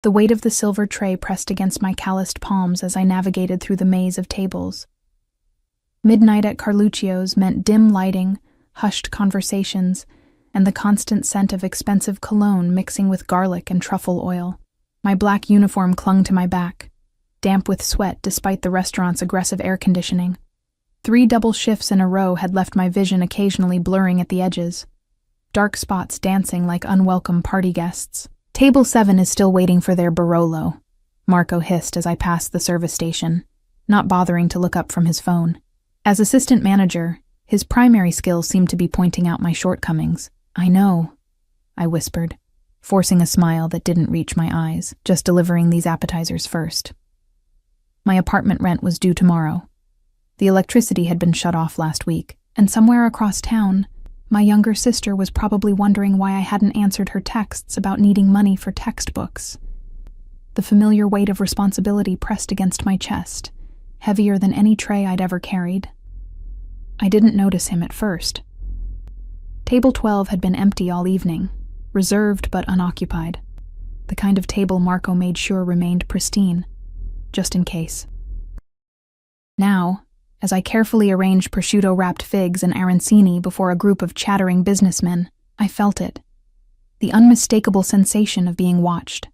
The weight of the silver tray pressed against my calloused palms as I navigated through the maze of tables. Midnight at Carluccio's meant dim lighting, hushed conversations, and the constant scent of expensive cologne mixing with garlic and truffle oil. My black uniform clung to my back, damp with sweat despite the restaurant's aggressive air conditioning. 3 double shifts in a row had left my vision occasionally blurring at the edges, dark spots dancing like unwelcome party guests. "Table 7 is still waiting for their Barolo," Marco hissed as I passed the service station, not bothering to look up from his phone. As assistant manager, his primary skill seemed to be pointing out my shortcomings. "I know," I whispered, forcing a smile that didn't reach my eyes, just delivering these appetizers first. My apartment rent was due tomorrow. The electricity had been shut off last week, and somewhere across town, my younger sister was probably wondering why I hadn't answered her texts about needing money for textbooks. The familiar weight of responsibility pressed against my chest, heavier than any tray I'd ever carried. I didn't notice him at first. Table 12 had been empty all evening, reserved but unoccupied. The kind of table Marco made sure remained pristine, just in case. Now, as I carefully arranged prosciutto-wrapped figs and arancini before a group of chattering businessmen, I felt it. The unmistakable sensation of being watched.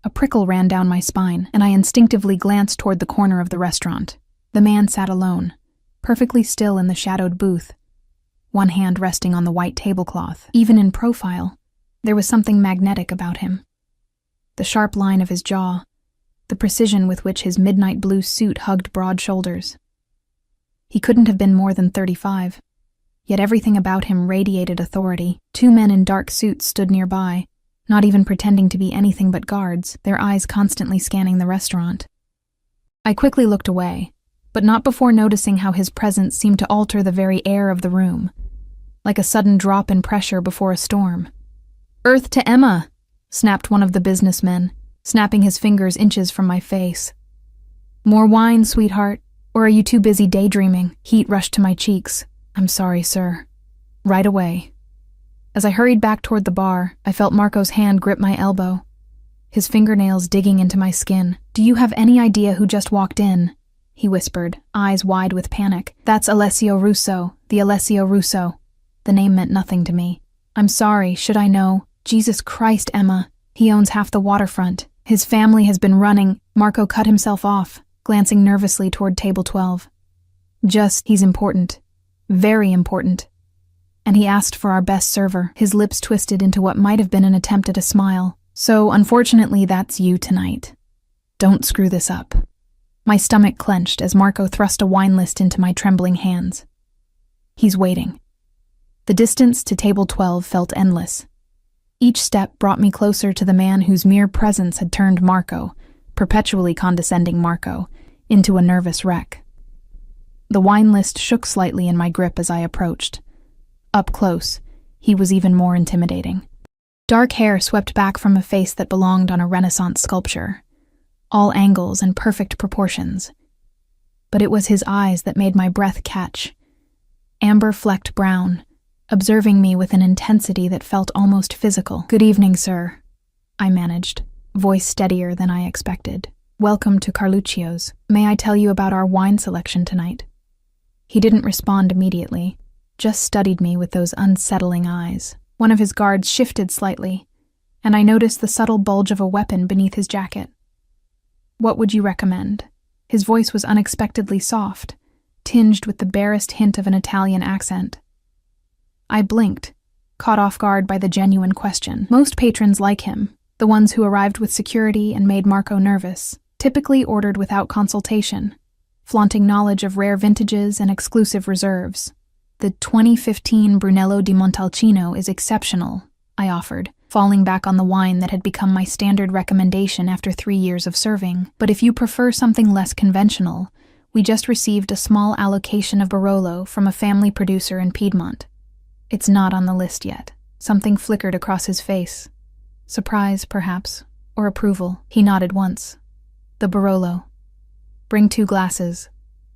A prickle ran down my spine, and I instinctively glanced toward the corner of the restaurant. The man sat alone, perfectly still in the shadowed booth, one hand resting on the white tablecloth. Even in profile, there was something magnetic about him. The sharp line of his jaw, the precision with which his midnight blue suit hugged broad shoulders. He couldn't have been more than 35, yet everything about him radiated authority. 2 men in dark suits stood nearby, not even pretending to be anything but guards, their eyes constantly scanning the restaurant. I quickly looked away, but not before noticing how his presence seemed to alter the very air of the room, like a sudden drop in pressure before a storm. "Earth to Emma," snapped one of the businessmen, snapping his fingers inches from my face. "More wine, sweetheart. Or are you too busy daydreaming?" Heat rushed to my cheeks. "I'm sorry, sir." Right away. As I hurried back toward the bar, I felt Marco's hand grip my elbow, his fingernails digging into my skin. "Do you have any idea who just walked in?" he whispered, eyes wide with panic. "That's Alessio Russo, the Alessio Russo." The name meant nothing to me. "I'm sorry, should I know?" "Jesus Christ, Emma. He owns half the waterfront. His family has been running." Marco cut himself off, glancing nervously toward table 12. He's important. Very important. And he asked for our best server." His lips twisted into what might have been an attempt at a smile. "So, unfortunately, that's you tonight. Don't screw this up." My stomach clenched as Marco thrust a wine list into my trembling hands. He's waiting. The distance to table 12 felt endless. Each step brought me closer to the man whose mere presence had turned Marco, perpetually condescending Marco, into a nervous wreck. The wine list shook slightly in my grip as I approached. Up close, he was even more intimidating. Dark hair swept back from a face that belonged on a Renaissance sculpture, all angles and perfect proportions. But it was his eyes that made my breath catch, amber-flecked brown, observing me with an intensity that felt almost physical. "Good evening, sir," I managed, voice steadier than I expected. "Welcome to Carluccio's. May I tell you about our wine selection tonight?" He didn't respond immediately, just studied me with those unsettling eyes. One of his guards shifted slightly, and I noticed the subtle bulge of a weapon beneath his jacket. "What would you recommend?" His voice was unexpectedly soft, tinged with the barest hint of an Italian accent. I blinked, caught off guard by the genuine question. Most patrons like him, the ones who arrived with security and made Marco nervous, typically ordered without consultation, flaunting knowledge of rare vintages and exclusive reserves. "The 2015 Brunello di Montalcino is exceptional," I offered, falling back on the wine that had become my standard recommendation after 3 years of serving. "But if you prefer something less conventional, we just received a small allocation of Barolo from a family producer in Piedmont. It's not on the list yet." Something flickered across his face. Surprise, perhaps, or approval. He nodded once. "The Barolo. Bring 2 glasses.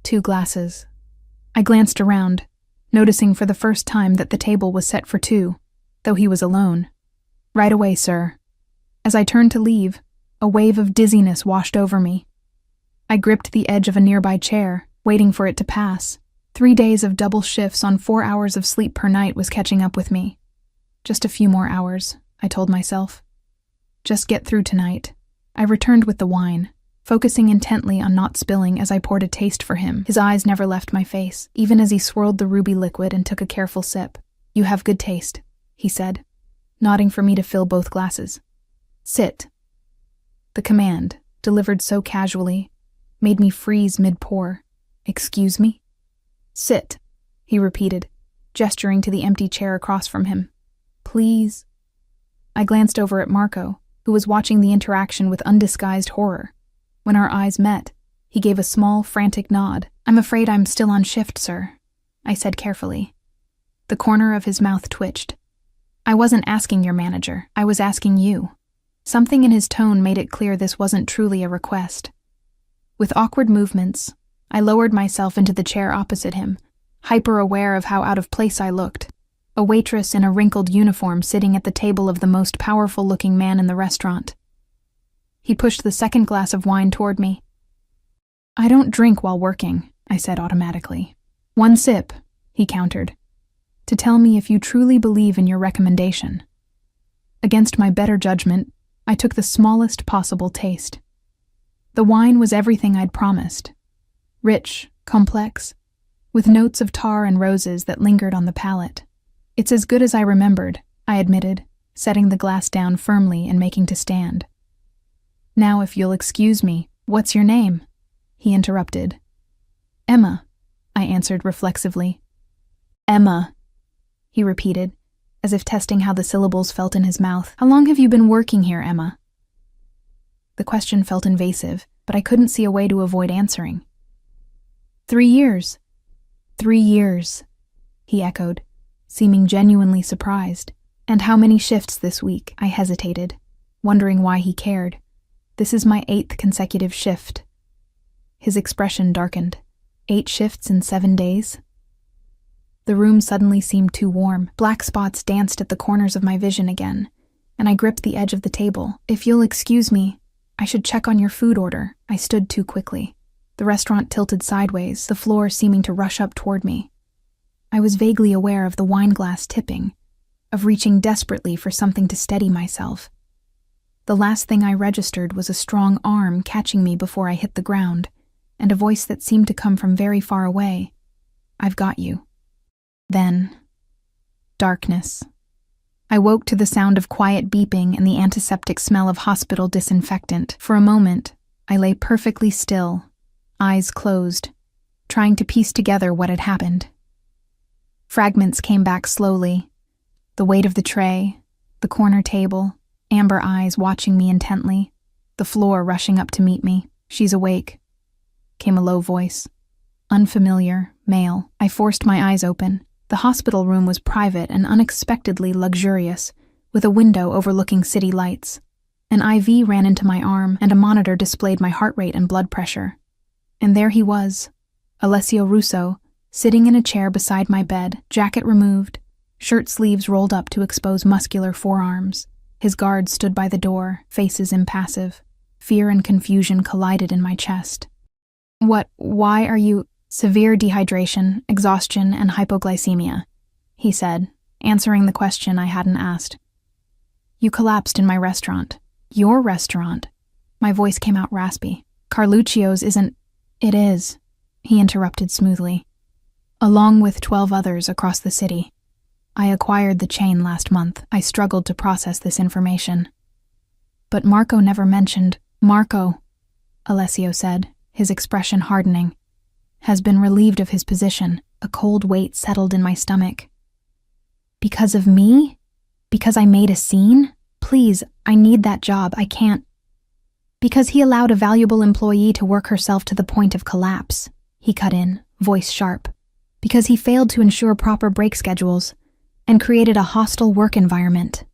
2 glasses." I glanced around, noticing for the first time that the table was set for 2, though he was alone. "Right away, sir." As I turned to leave, A wave of dizziness washed over me. I gripped the edge of a nearby chair, waiting for it to pass. 3 days of double shifts on 4 hours of sleep per night was catching up with me. Just a few more hours, I told myself. Just get through tonight. I returned with the wine, focusing intently on not spilling as I poured a taste for him. His eyes never left my face, even as he swirled the ruby liquid and took a careful sip. "You have good taste," he said, nodding for me to fill both glasses. "Sit." The command, delivered so casually, made me freeze mid-pour. "Excuse me?" "Sit," he repeated, gesturing to the empty chair across from him. "Please." I glanced over at Marco, who was watching the interaction with undisguised horror. When our eyes met, he gave a small, frantic nod. "I'm afraid I'm still on shift, sir," I said carefully. The corner of his mouth twitched. "I wasn't asking your manager, I was asking you." Something in his tone made it clear this wasn't truly a request. With awkward movements, I lowered myself into the chair opposite him, hyper-aware of how out of place I looked. A waitress in a wrinkled uniform sitting at the table of the most powerful-looking man in the restaurant. He pushed the second glass of wine toward me. "I don't drink while working," I said automatically. "1 sip," he countered, "to tell me if you truly believe in your recommendation." Against my better judgment, I took the smallest possible taste. The wine was everything I'd promised. Rich, complex, with notes of tar and roses that lingered on the palate. "It's as good as I remembered," I admitted, setting the glass down firmly and making to stand. "Now, if you'll excuse me, what's your name?" he interrupted. "Emma," I answered reflexively. "Emma," he repeated, as if testing how the syllables felt in his mouth. "How long have you been working here, Emma?" The question felt invasive, but I couldn't see a way to avoid answering. 3 years. 3 years, he echoed, seeming genuinely surprised. "And how many shifts this week?" I hesitated, wondering why he cared. "This is my 8th consecutive shift." His expression darkened. 8 shifts in 7 days? The room suddenly seemed too warm. Black spots danced at the corners of my vision again, and I gripped the edge of the table. "If you'll excuse me, I should check on your food order." I stood too quickly. The restaurant tilted sideways, the floor seeming to rush up toward me. I was vaguely aware of the wine glass tipping, of reaching desperately for something to steady myself. The last thing I registered was a strong arm catching me before I hit the ground, and a voice that seemed to come from very far away. "I've got you." Then, darkness. I woke to the sound of quiet beeping and the antiseptic smell of hospital disinfectant. For a moment, I lay perfectly still, eyes closed, trying to piece together what had happened. Fragments came back slowly. The weight of the tray, the corner table, amber eyes watching me intently, the floor rushing up to meet me. "She's awake," came a low voice. Unfamiliar, male. I forced my eyes open. The hospital room was private and unexpectedly luxurious, with a window overlooking city lights. An IV ran into my arm, and a monitor displayed my heart rate and blood pressure. And there he was, Alessio Russo, sitting in a chair beside my bed, jacket removed, shirt sleeves rolled up to expose muscular forearms. His guards stood by the door, faces impassive. Fear and confusion collided in my chest. Why are you—" "Severe dehydration, exhaustion, and hypoglycemia," he said, answering the question I hadn't asked. "You collapsed in my restaurant." "Your restaurant?" My voice came out raspy. "Carluccio's isn't—" "It is," he interrupted smoothly. "Along with 12 others across the city. I acquired the chain last month." I struggled to process this information. "But Marco never mentioned—" "Marco," Alessio said, his expression hardening, "has been relieved of his position." A cold weight settled in my stomach. "Because of me? Because I made a scene? Please, I need that job, I can't—" "Because he allowed a valuable employee to work herself to the point of collapse," he cut in, voice sharp. "Because he failed to ensure proper break schedules and created a hostile work environment.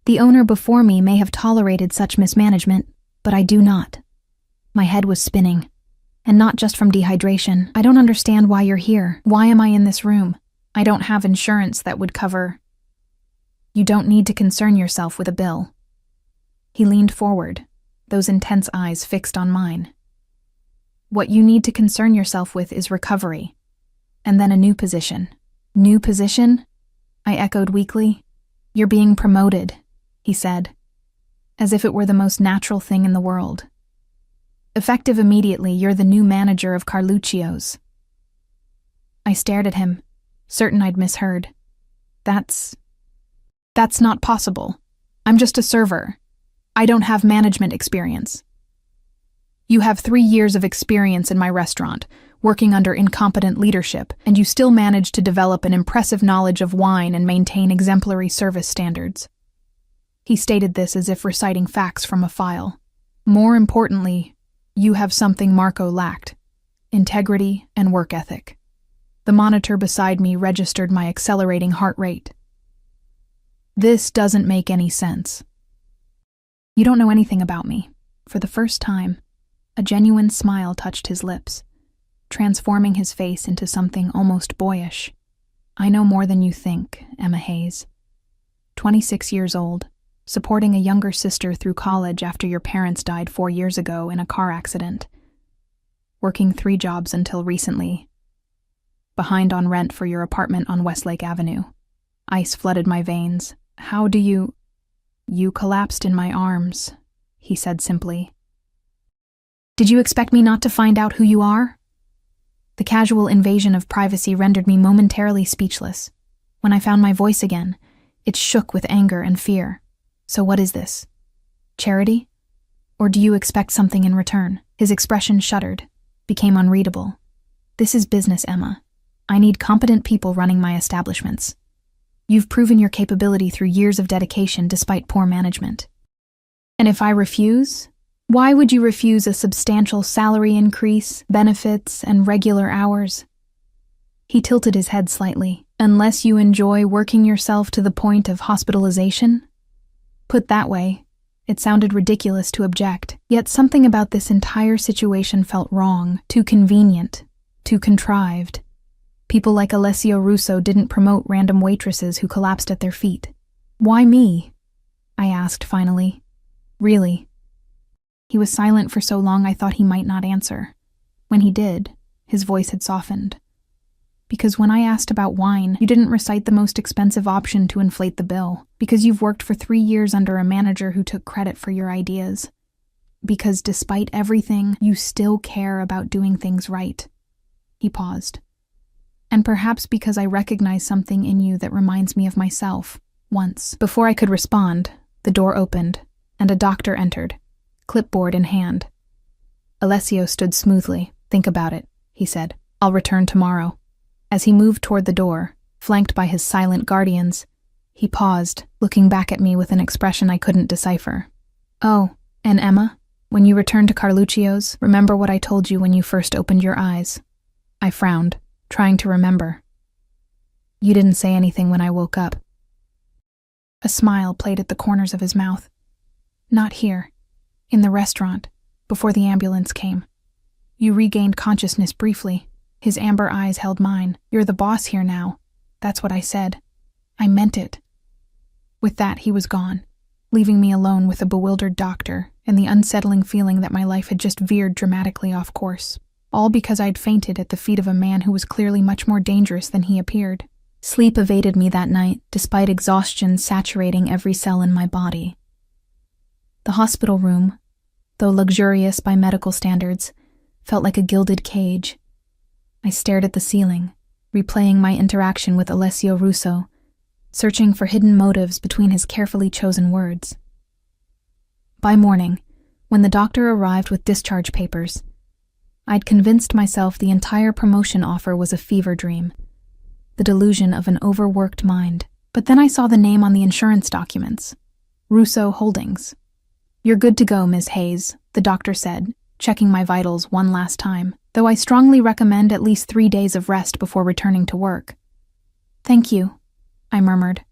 The owner before me may have tolerated such mismanagement, but I do not." My head was spinning. "And not just from dehydration. I don't understand why you're here. Why am I in this room? I don't have insurance that would cover—" "You don't need to concern yourself with a bill." He leaned forward, those intense eyes fixed on mine. What you need to concern yourself with is recovery. And then a new position. New position? I echoed weakly. You're being promoted, he said, as if it were the most natural thing in the world. Effective immediately, you're the new manager of Carluccio's. I stared at him, certain I'd misheard. That's not possible. I'm just a server. I don't have management experience. You have 3 years of experience in my restaurant, working under incompetent leadership, and you still manage to develop an impressive knowledge of wine and maintain exemplary service standards. He stated this as if reciting facts from a file. More importantly, you have something Marco lacked: integrity and work ethic. The monitor beside me registered my accelerating heart rate. This doesn't make any sense. You don't know anything about me. For the first time, a genuine smile touched his lips, transforming his face into something almost boyish. I know more than you think, Emma Hayes. 26 years old, supporting a younger sister through college after your parents died 4 years ago in a car accident. Working 3 jobs until recently. Behind on rent for your apartment on Westlake Avenue. Ice flooded my veins. How do you... You collapsed in my arms, he said simply. Did you expect me not to find out who you are? The casual invasion of privacy rendered me momentarily speechless. When I found my voice again, it shook with anger and fear. So what is this? Charity? Or do you expect something in return? His expression shuddered, became unreadable. This is business, Emma. I need competent people running my establishments. You've proven your capability through years of dedication despite poor management. And if I refuse? Why would you refuse a substantial salary increase, benefits, and regular hours? He tilted his head slightly. Unless you enjoy working yourself to the point of hospitalization? Put that way, it sounded ridiculous to object, yet something about this entire situation felt wrong, too convenient, too contrived. People like Alessio Russo didn't promote random waitresses who collapsed at their feet. Why me? I asked finally. Really? He was silent for so long I thought he might not answer. When he did, his voice had softened. Because when I asked about wine, you didn't recite the most expensive option to inflate the bill. Because you've worked for 3 years under a manager who took credit for your ideas. Because despite everything, you still care about doing things right. He paused. And perhaps because I recognize something in you that reminds me of myself, once. Before I could respond, the door opened, and a doctor entered, clipboard in hand. Alessio stood smoothly. Think about it, he said. I'll return tomorrow. As he moved toward the door, flanked by his silent guardians, he paused, looking back at me with an expression I couldn't decipher. Oh, and Emma, when you return to Carluccio's, remember what I told you when you first opened your eyes. I frowned, trying to remember. You didn't say anything when I woke up. A smile played at the corners of his mouth. Not here. In the restaurant, before the ambulance came. You regained consciousness briefly. His amber eyes held mine. You're the boss here now. That's what I said. I meant it. With that, he was gone, leaving me alone with a bewildered doctor and the unsettling feeling that my life had just veered dramatically off course. All because I'd fainted at the feet of a man who was clearly much more dangerous than he appeared. Sleep evaded me that night, despite exhaustion saturating every cell in my body. The hospital room, though luxurious by medical standards, felt like a gilded cage. I stared at the ceiling, replaying my interaction with Alessio Russo, searching for hidden motives between his carefully chosen words. By morning, when the doctor arrived with discharge papers, I'd convinced myself the entire promotion offer was a fever dream, the delusion of an overworked mind. But then I saw the name on the insurance documents, Russo Holdings. You're good to go, Ms. Hayes, the doctor said, checking my vitals one last time, though I strongly recommend at least 3 days of rest before returning to work. Thank you, I murmured,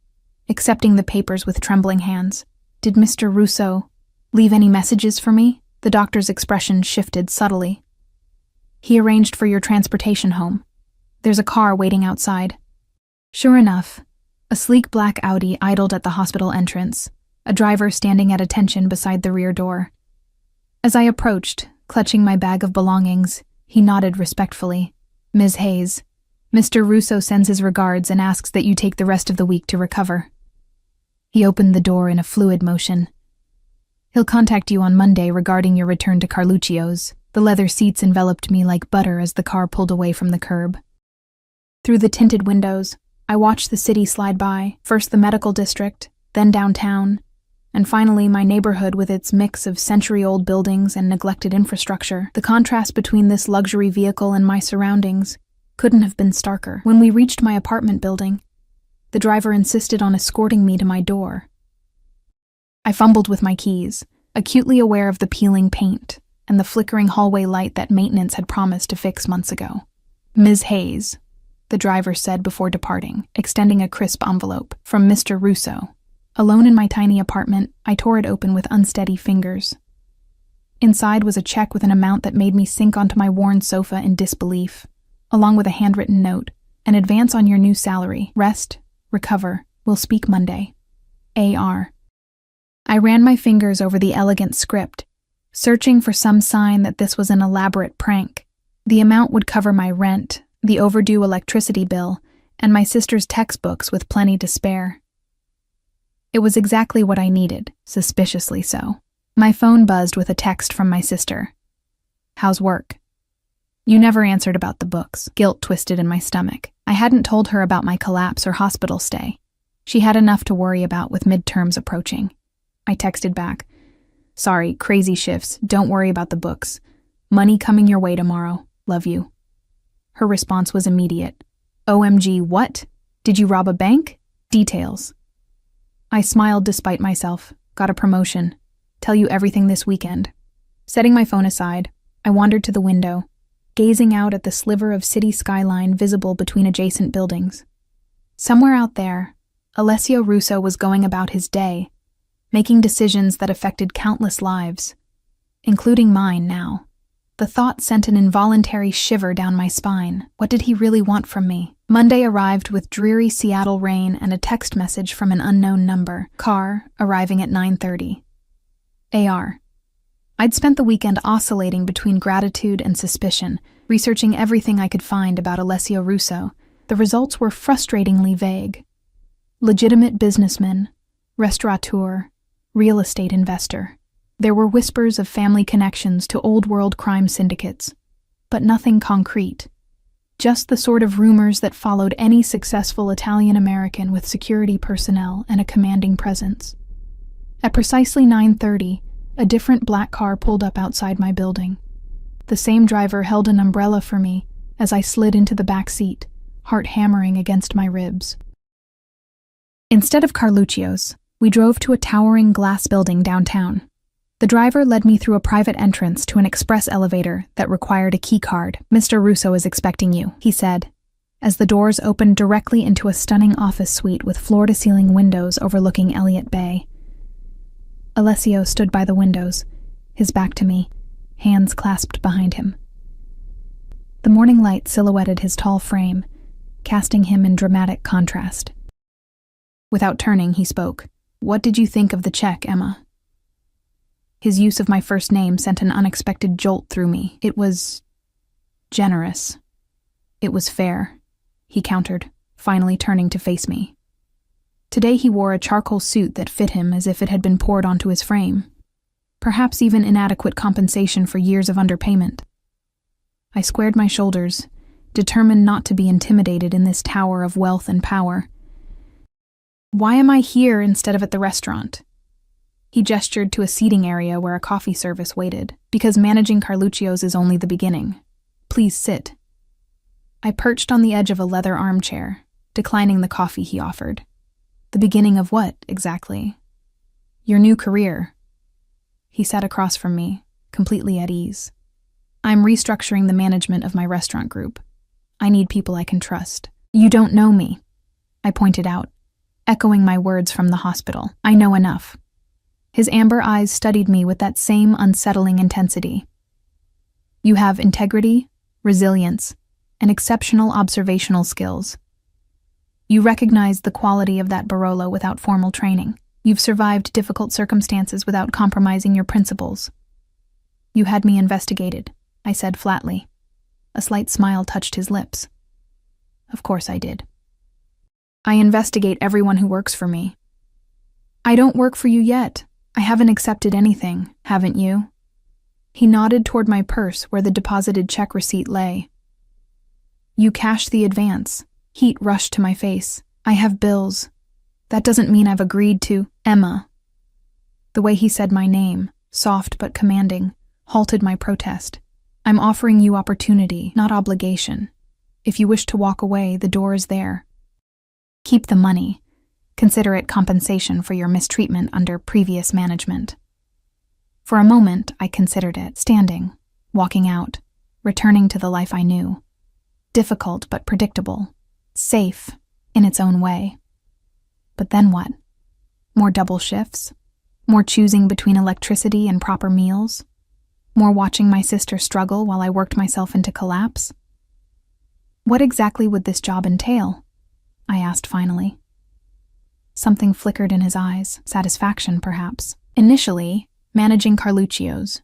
accepting the papers with trembling hands. Did Mr. Russo leave any messages for me? The doctor's expression shifted subtly. He arranged for your transportation home. There's a car waiting outside. Sure enough, a sleek black Audi idled at the hospital entrance, a driver standing at attention beside the rear door. As I approached, clutching my bag of belongings, he nodded respectfully. "Ms. Hayes, Mr. Russo sends his regards and asks that you take the rest of the week to recover." He opened the door in a fluid motion. "He'll contact you on Monday regarding your return to Carluccio's." The leather seats enveloped me like butter as the car pulled away from the curb. Through the tinted windows, I watched the city slide by, first the medical district, then downtown, and finally my neighborhood with its mix of century-old buildings and neglected infrastructure. The contrast between this luxury vehicle and my surroundings couldn't have been starker. When we reached my apartment building, the driver insisted on escorting me to my door. I fumbled with my keys, acutely aware of the peeling paint and the flickering hallway light that maintenance had promised to fix months ago. "Ms. Hayes," the driver said before departing, extending a crisp envelope. "From Mr. Russo." Alone in my tiny apartment, I tore it open with unsteady fingers. Inside was a check with an amount that made me sink onto my worn sofa in disbelief, along with a handwritten note: "An advance on your new salary. Rest, recover. We'll speak Monday. A.R." I ran my fingers over the elegant script, searching for some sign that this was an elaborate prank. The amount would cover my rent, the overdue electricity bill, and my sister's textbooks with plenty to spare. It was exactly what I needed, suspiciously so. My phone buzzed with a text from my sister. "How's work?" "You never answered about the books." Guilt twisted in my stomach. I hadn't told her about my collapse or hospital stay. She had enough to worry about with midterms approaching. I texted back, "Sorry, crazy shifts. Don't worry about the books. Money coming your way tomorrow. Love you." Her response was immediate. "OMG, what? Did you rob a bank? Details." I smiled despite myself. "Got a promotion. Tell you everything this weekend." Setting my phone aside, I wandered to the window, gazing out at the sliver of city skyline visible between adjacent buildings. Somewhere out there, Alessio Russo was going about his day, making decisions that affected countless lives, including mine now. The thought sent an involuntary shiver down my spine. What did he really want from me? Monday arrived with dreary Seattle rain and a text message from an unknown number. Car, arriving at 9:30. AR. I'd spent the weekend oscillating between gratitude and suspicion, researching everything I could find about Alessio Russo. The results were frustratingly vague. Legitimate businessman, restaurateur, real estate investor. There were whispers of family connections to old-world crime syndicates, but nothing concrete. Just the sort of rumors that followed any successful Italian-American with security personnel and a commanding presence. At precisely 9:30, a different black car pulled up outside my building. The same driver held an umbrella for me as I slid into the back seat, heart hammering against my ribs. Instead of Carluccio's, we drove to a towering glass building downtown. The driver led me through a private entrance to an express elevator that required a key card. "Mr. Russo is expecting you," he said, as the doors opened directly into a stunning office suite with floor-to-ceiling windows overlooking Elliott Bay. Alessio stood by the windows, his back to me, hands clasped behind him. The morning light silhouetted his tall frame, casting him in dramatic contrast. Without turning, he spoke. "What did you think of the check, Emma?" His use of my first name sent an unexpected jolt through me. "It was generous. It was fair," he countered, finally turning to face me. Today he wore a charcoal suit that fit him as if it had been poured onto his frame. Perhaps even inadequate compensation for years of underpayment. I squared my shoulders, determined not to be intimidated in this tower of wealth and power. "Why am I here instead of at the restaurant?" He gestured to a seating area where a coffee service waited. "Because managing Carluccio's is only the beginning. Please sit." I perched on the edge of a leather armchair, declining the coffee he offered. "The beginning of what, exactly?" "Your new career." He sat across from me, completely at ease. "I'm restructuring the management of my restaurant group. I need people I can trust." "You don't know me," I pointed out, echoing my words from the hospital. "I know enough." His amber eyes studied me with that same unsettling intensity. "You have integrity, resilience, and exceptional observational skills. You recognize the quality of that Barolo without formal training. You've survived difficult circumstances without compromising your principles. You had me investigated, I said flatly. A slight smile touched his lips. Of course I did. I investigate everyone who works for me. I don't work for you yet. I haven't accepted anything, haven't you? He nodded toward my purse where the deposited check receipt lay. You cashed the advance. Heat rushed to my face. I have bills. That doesn't mean I've agreed to, Emma. The way he said my name, soft but commanding, halted my protest. I'm offering you opportunity, not obligation. If you wish to walk away, the door is there. Keep the money. Consider it compensation for your mistreatment under previous management. For a moment, I considered it, standing, walking out, returning to the life I knew. Difficult but predictable, safe in its own way. But then what? More double shifts? More choosing between electricity and proper meals? More watching my sister struggle while I worked myself into collapse? What exactly would this job entail? I asked finally. Something flickered in his eyes, satisfaction perhaps. Initially, managing Carluccio's,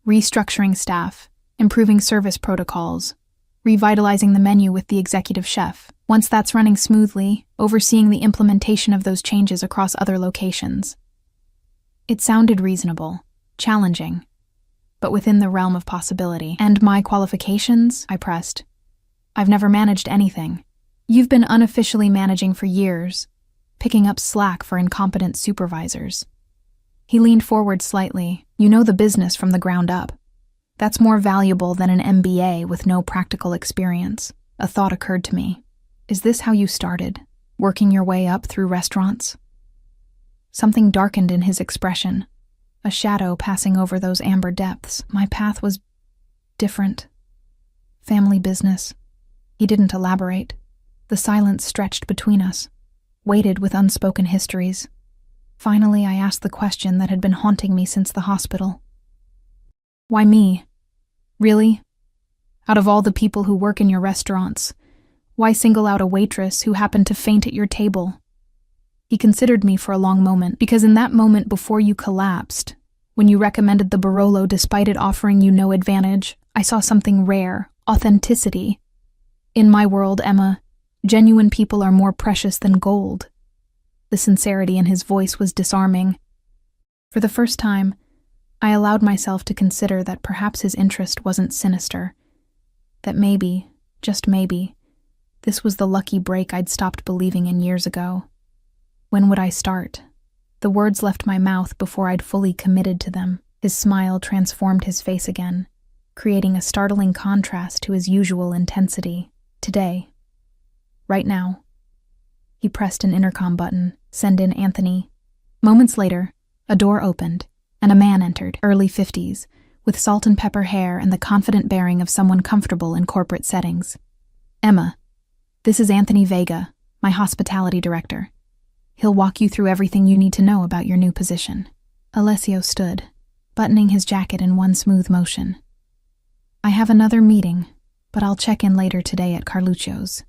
restructuring staff, improving service protocols, revitalizing the menu with the executive chef. Once that's running smoothly, overseeing the implementation of those changes across other locations. It sounded reasonable, challenging, but within the realm of possibility. And my qualifications? I pressed. I've never managed anything. You've been unofficially managing for years, picking up slack for incompetent supervisors. He leaned forward slightly. You know the business from the ground up. That's more valuable than an MBA with no practical experience. A thought occurred to me. Is this how you started, working your way up through restaurants? Something darkened in his expression, a shadow passing over those amber depths. My path was different. Family business. He didn't elaborate. The silence stretched between us, weighted with unspoken histories. Finally, I asked the question that had been haunting me since the hospital. Why me? Really? Out of all the people who work in your restaurants, why single out a waitress who happened to faint at your table? He considered me for a long moment, because in that moment before you collapsed, when you recommended the Barolo despite it offering you no advantage, I saw something rare, authenticity. In my world, Emma, genuine people are more precious than gold. The sincerity in his voice was disarming. For the first time, I allowed myself to consider that perhaps his interest wasn't sinister, that maybe, just maybe, this was the lucky break I'd stopped believing in years ago. When would I start? The words left my mouth before I'd fully committed to them. His smile transformed his face again, creating a startling contrast to his usual intensity. Today. Right now. He pressed an intercom button. Send in Anthony. Moments later, a door opened, and a man entered, early 50s, with salt and pepper hair and the confident bearing of someone comfortable in corporate settings. Emma, this is Anthony Vega, my hospitality director. He'll walk you through everything you need to know about your new position. Alessio stood, buttoning his jacket in one smooth motion. I have another meeting, but I'll check in later today at Carluccio's.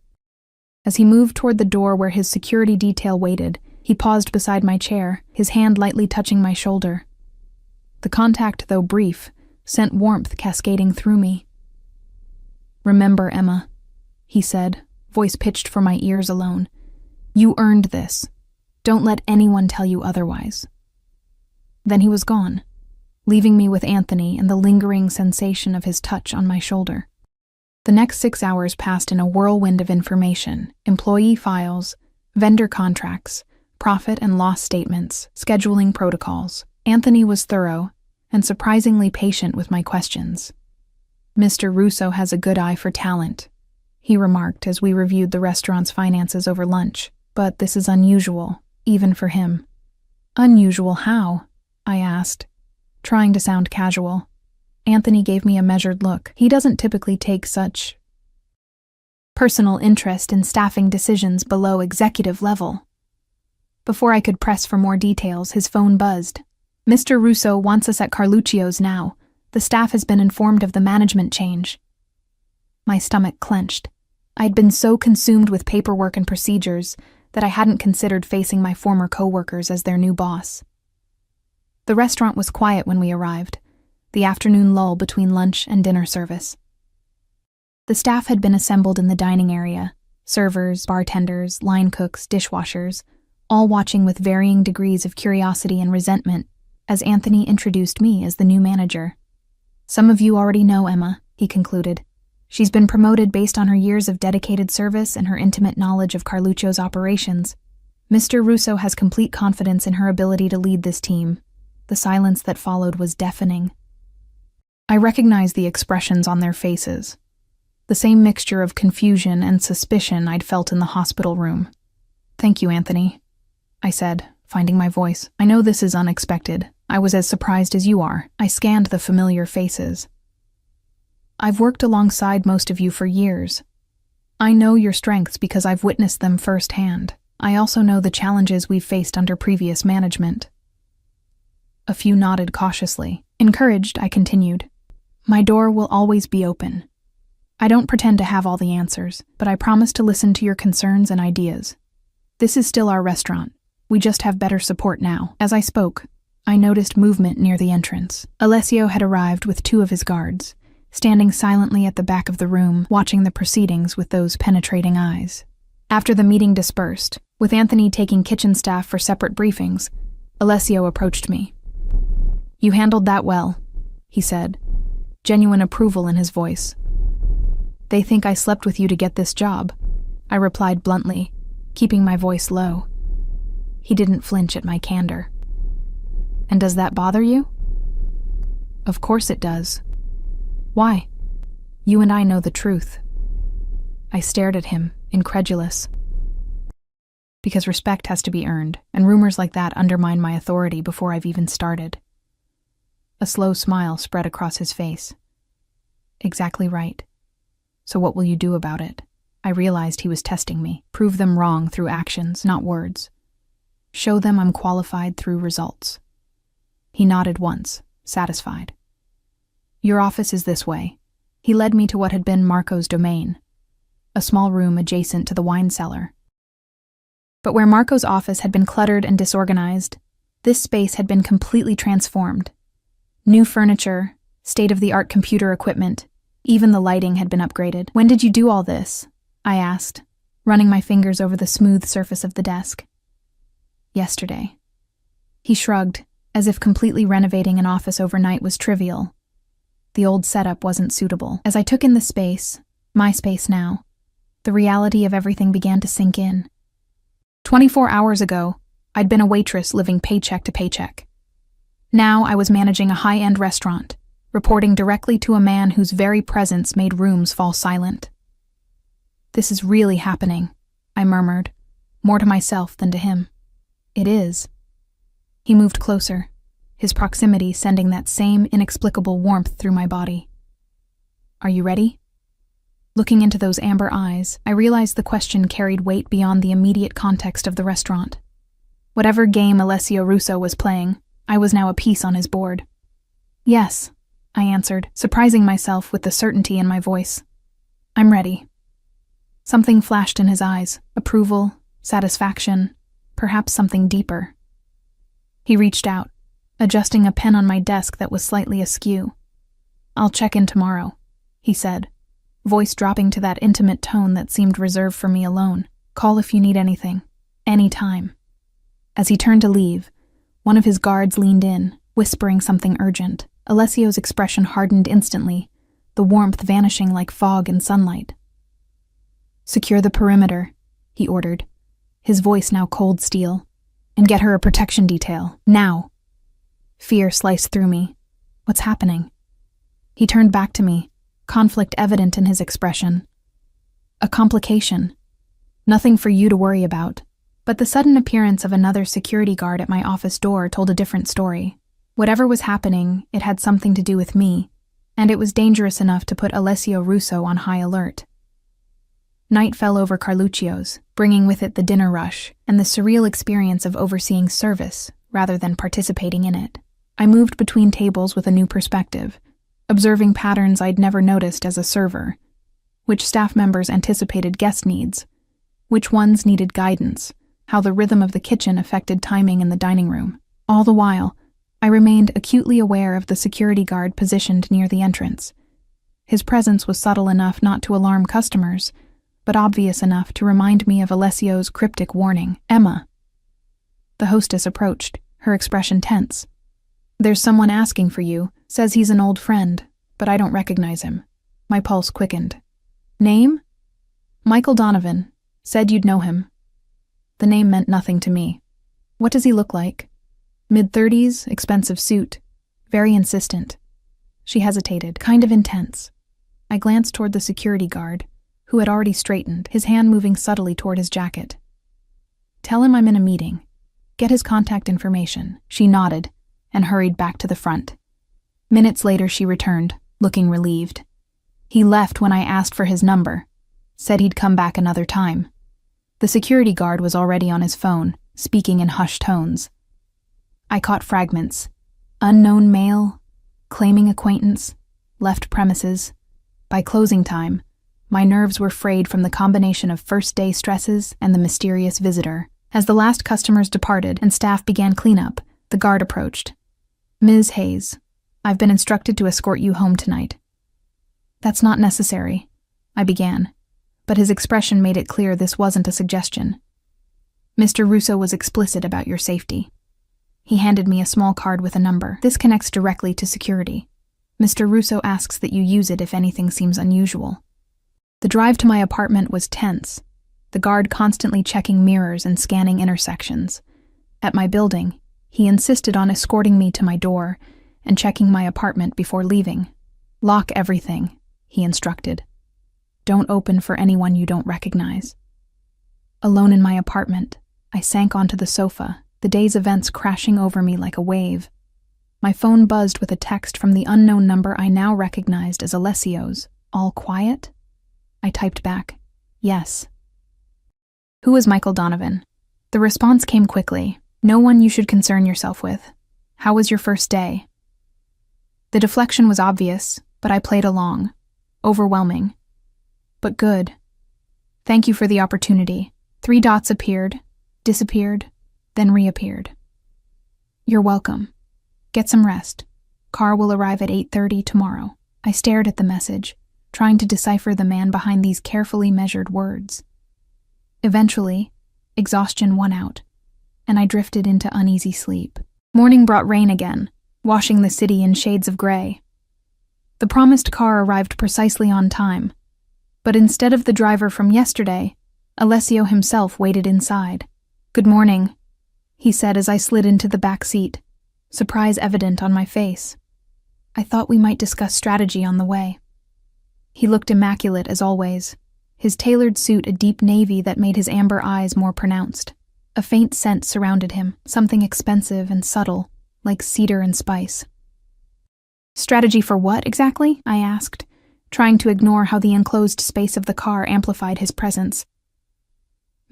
As he moved toward the door where his security detail waited, he paused beside my chair, his hand lightly touching my shoulder. The contact, though brief, sent warmth cascading through me. Remember, Emma, he said, voice pitched for my ears alone. You earned this. Don't let anyone tell you otherwise. Then he was gone, leaving me with Anthony and the lingering sensation of his touch on my shoulder. The next 6 hours passed in a whirlwind of information, employee files, vendor contracts, profit and loss statements, scheduling protocols. Anthony was thorough and surprisingly patient with my questions. Mr. Russo has a good eye for talent, he remarked as we reviewed the restaurant's finances over lunch. But this is unusual, even for him. Unusual how? I asked, trying to sound casual. Anthony gave me a measured look. He doesn't typically take such personal interest in staffing decisions below executive level. Before I could press for more details, his phone buzzed. Mr. Russo wants us at Carluccio's now. The staff has been informed of the management change. My stomach clenched. I'd been so consumed with paperwork and procedures that I hadn't considered facing my former coworkers as their new boss. The restaurant was quiet when we arrived, the afternoon lull between lunch and dinner service. The staff had been assembled in the dining area, servers, bartenders, line cooks, dishwashers, all watching with varying degrees of curiosity and resentment as Anthony introduced me as the new manager. "Some of you already know Emma," he concluded. "She's been promoted based on her years of dedicated service and her intimate knowledge of Carluccio's operations. Mr. Russo has complete confidence in her ability to lead this team." The silence that followed was deafening. I recognized the expressions on their faces, the same mixture of confusion and suspicion I'd felt in the hospital room. "Thank you, Anthony," I said, finding my voice. "I know this is unexpected. I was as surprised as you are." I scanned the familiar faces. "I've worked alongside most of you for years. I know your strengths because I've witnessed them firsthand. I also know the challenges we've faced under previous management." A few nodded cautiously. Encouraged, I continued. "My door will always be open. I don't pretend to have all the answers, but I promise to listen to your concerns and ideas. This is still our restaurant. We just have better support now." As I spoke, I noticed movement near the entrance. Alessio had arrived with 2 of his guards, standing silently at the back of the room, watching the proceedings with those penetrating eyes. After the meeting dispersed, with Anthony taking kitchen staff for separate briefings, Alessio approached me. "You handled that well," he said, genuine approval in his voice. "They think I slept with you to get this job," I replied bluntly, keeping my voice low. He didn't flinch at my candor. "And does that bother you?" "Of course it does. Why? You and I know the truth." I stared at him, incredulous. "Because respect has to be earned, and rumors like that undermine my authority before I've even started." A slow smile spread across his face. "Exactly right. So what will you do about it?" I realized he was testing me. "Prove them wrong through actions, not words. Show them I'm qualified through results." He nodded once, satisfied. "Your office is this way." He led me to what had been Marco's domain, a small room adjacent to the wine cellar. But where Marco's office had been cluttered and disorganized, this space had been completely transformed. New furniture, state-of-the-art computer equipment, even the lighting had been upgraded. "When did you do all this?" I asked, running my fingers over the smooth surface of the desk. "Yesterday." He shrugged, as if completely renovating an office overnight was trivial. The old setup wasn't suitable. As I took in the space, my space now, the reality of everything began to sink in. 24 hours ago, I'd been a waitress living paycheck to paycheck. Now I was managing a high-end restaurant, reporting directly to a man whose very presence made rooms fall silent. "This is really happening," I murmured, more to myself than to him. "It is." He moved closer, his proximity sending that same inexplicable warmth through my body. "Are you ready?" Looking into those amber eyes, I realized the question carried weight beyond the immediate context of the restaurant. Whatever game Alessio Russo was playing, I was now a piece on his board. "Yes," I answered, surprising myself with the certainty in my voice. "I'm ready." Something flashed in his eyes, approval, satisfaction, perhaps something deeper. He reached out, adjusting a pen on my desk that was slightly askew. "I'll check in tomorrow," he said, voice dropping to that intimate tone that seemed reserved for me alone. "Call if you need anything, any time." As he turned to leave, one of his guards leaned in, whispering something urgent. Alessio's expression hardened instantly, the warmth vanishing like fog in sunlight. "Secure the perimeter," he ordered, his voice now cold steel, "and get her a protection detail, now." Fear sliced through me. What's happening? He turned back to me, conflict evident in his expression. "A complication. Nothing for you to worry about." But the sudden appearance of another security guard at my office door told a different story. Whatever was happening, it had something to do with me, and it was dangerous enough to put Alessio Russo on high alert. Night fell over Carluccio's, bringing with it the dinner rush and the surreal experience of overseeing service rather than participating in it. I moved between tables with a new perspective, observing patterns I'd never noticed as a server. Which staff members anticipated guest needs, which ones needed guidance, how the rhythm of the kitchen affected timing in the dining room. All the while, I remained acutely aware of the security guard positioned near the entrance. His presence was subtle enough not to alarm customers, but obvious enough to remind me of Alessio's cryptic warning, "Emma." The hostess approached, her expression tense. "There's someone asking for you, says he's an old friend, but I don't recognize him." My pulse quickened. "Name?" "Michael Donovan. Said you'd know him." The name meant nothing to me. "What does he look like?" "Mid-30s, expensive suit. Very insistent." She hesitated, kind of intense. I glanced toward the security guard, who had already straightened, his hand moving subtly toward his jacket. "Tell him I'm in a meeting. Get his contact information." She nodded and hurried back to the front. Minutes later she returned, looking relieved. "He left when I asked for his number. Said he'd come back another time." The security guard was already on his phone, speaking in hushed tones. I caught fragments. Unknown male, claiming acquaintance, left premises. By closing time, my nerves were frayed from the combination of first-day stresses and the mysterious visitor. As the last customers departed and staff began cleanup, the guard approached. "Ms. Hayes, I've been instructed to escort you home tonight." "That's not necessary," I began, but his expression made it clear this wasn't a suggestion. "Mr. Russo was explicit about your safety." He handed me a small card with a number. "This connects directly to security. Mr. Russo asks that you use it if anything seems unusual." The drive to my apartment was tense, the guard constantly checking mirrors and scanning intersections. At my building, he insisted on escorting me to my door and checking my apartment before leaving. "Lock everything," he instructed. "Don't open for anyone you don't recognize." Alone in my apartment, I sank onto the sofa, the day's events crashing over me like a wave. My phone buzzed with a text from the unknown number I now recognized as Alessio's. "All quiet?" I typed back, "Yes." "Who is Michael Donovan?" The response came quickly. "No one you should concern yourself with. How was your first day?" The deflection was obvious, but I played along. Overwhelming. But good. "Thank you for the opportunity." 3 dots appeared, disappeared, then reappeared. "You're welcome. Get some rest. Car will arrive at 8:30 tomorrow." I stared at the message, trying to decipher the man behind these carefully measured words. Eventually, exhaustion won out, and I drifted into uneasy sleep. Morning brought rain again, washing the city in shades of gray. The promised car arrived precisely on time, but instead of the driver from yesterday, Alessio himself waited inside. "Good morning," he said as I slid into the back seat, surprise evident on my face. "I thought we might discuss strategy on the way." He looked immaculate as always, his tailored suit a deep navy that made his amber eyes more pronounced. A faint scent surrounded him, something expensive and subtle, like cedar and spice. "Strategy for what, exactly?" I asked, trying to ignore how the enclosed space of the car amplified his presence.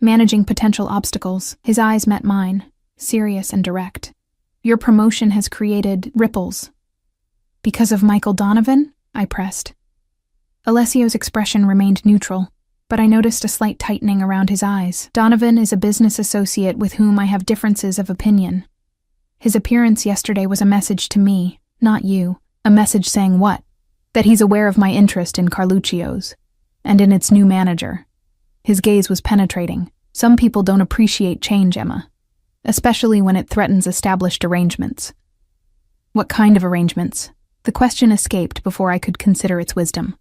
"Managing potential obstacles." His eyes met mine, serious and direct. "Your promotion has created ripples." "Because of Michael Donovan?" I pressed. Alessio's expression remained neutral, but I noticed a slight tightening around his eyes. "Donovan is a business associate with whom I have differences of opinion. His appearance yesterday was a message to me, not you." "A message saying what?" "That he's aware of my interest in Carluccio's, and in its new manager." His gaze was penetrating. "Some people don't appreciate change, Emma, especially when it threatens established arrangements." "What kind of arrangements?" The question escaped before I could consider its wisdom.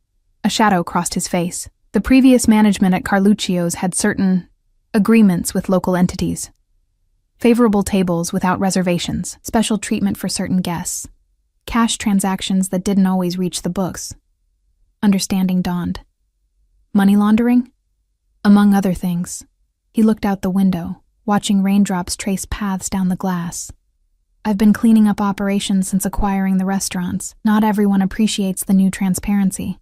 A shadow crossed his face. The previous management at Carluccio's had certain agreements with local entities. Favorable tables without reservations, special treatment for certain guests, cash transactions that didn't always reach the books. Understanding dawned. Money laundering? Among other things. He looked out the window, watching raindrops trace paths down the glass. "I've been cleaning up operations since acquiring the restaurants. Not everyone appreciates the new transparency."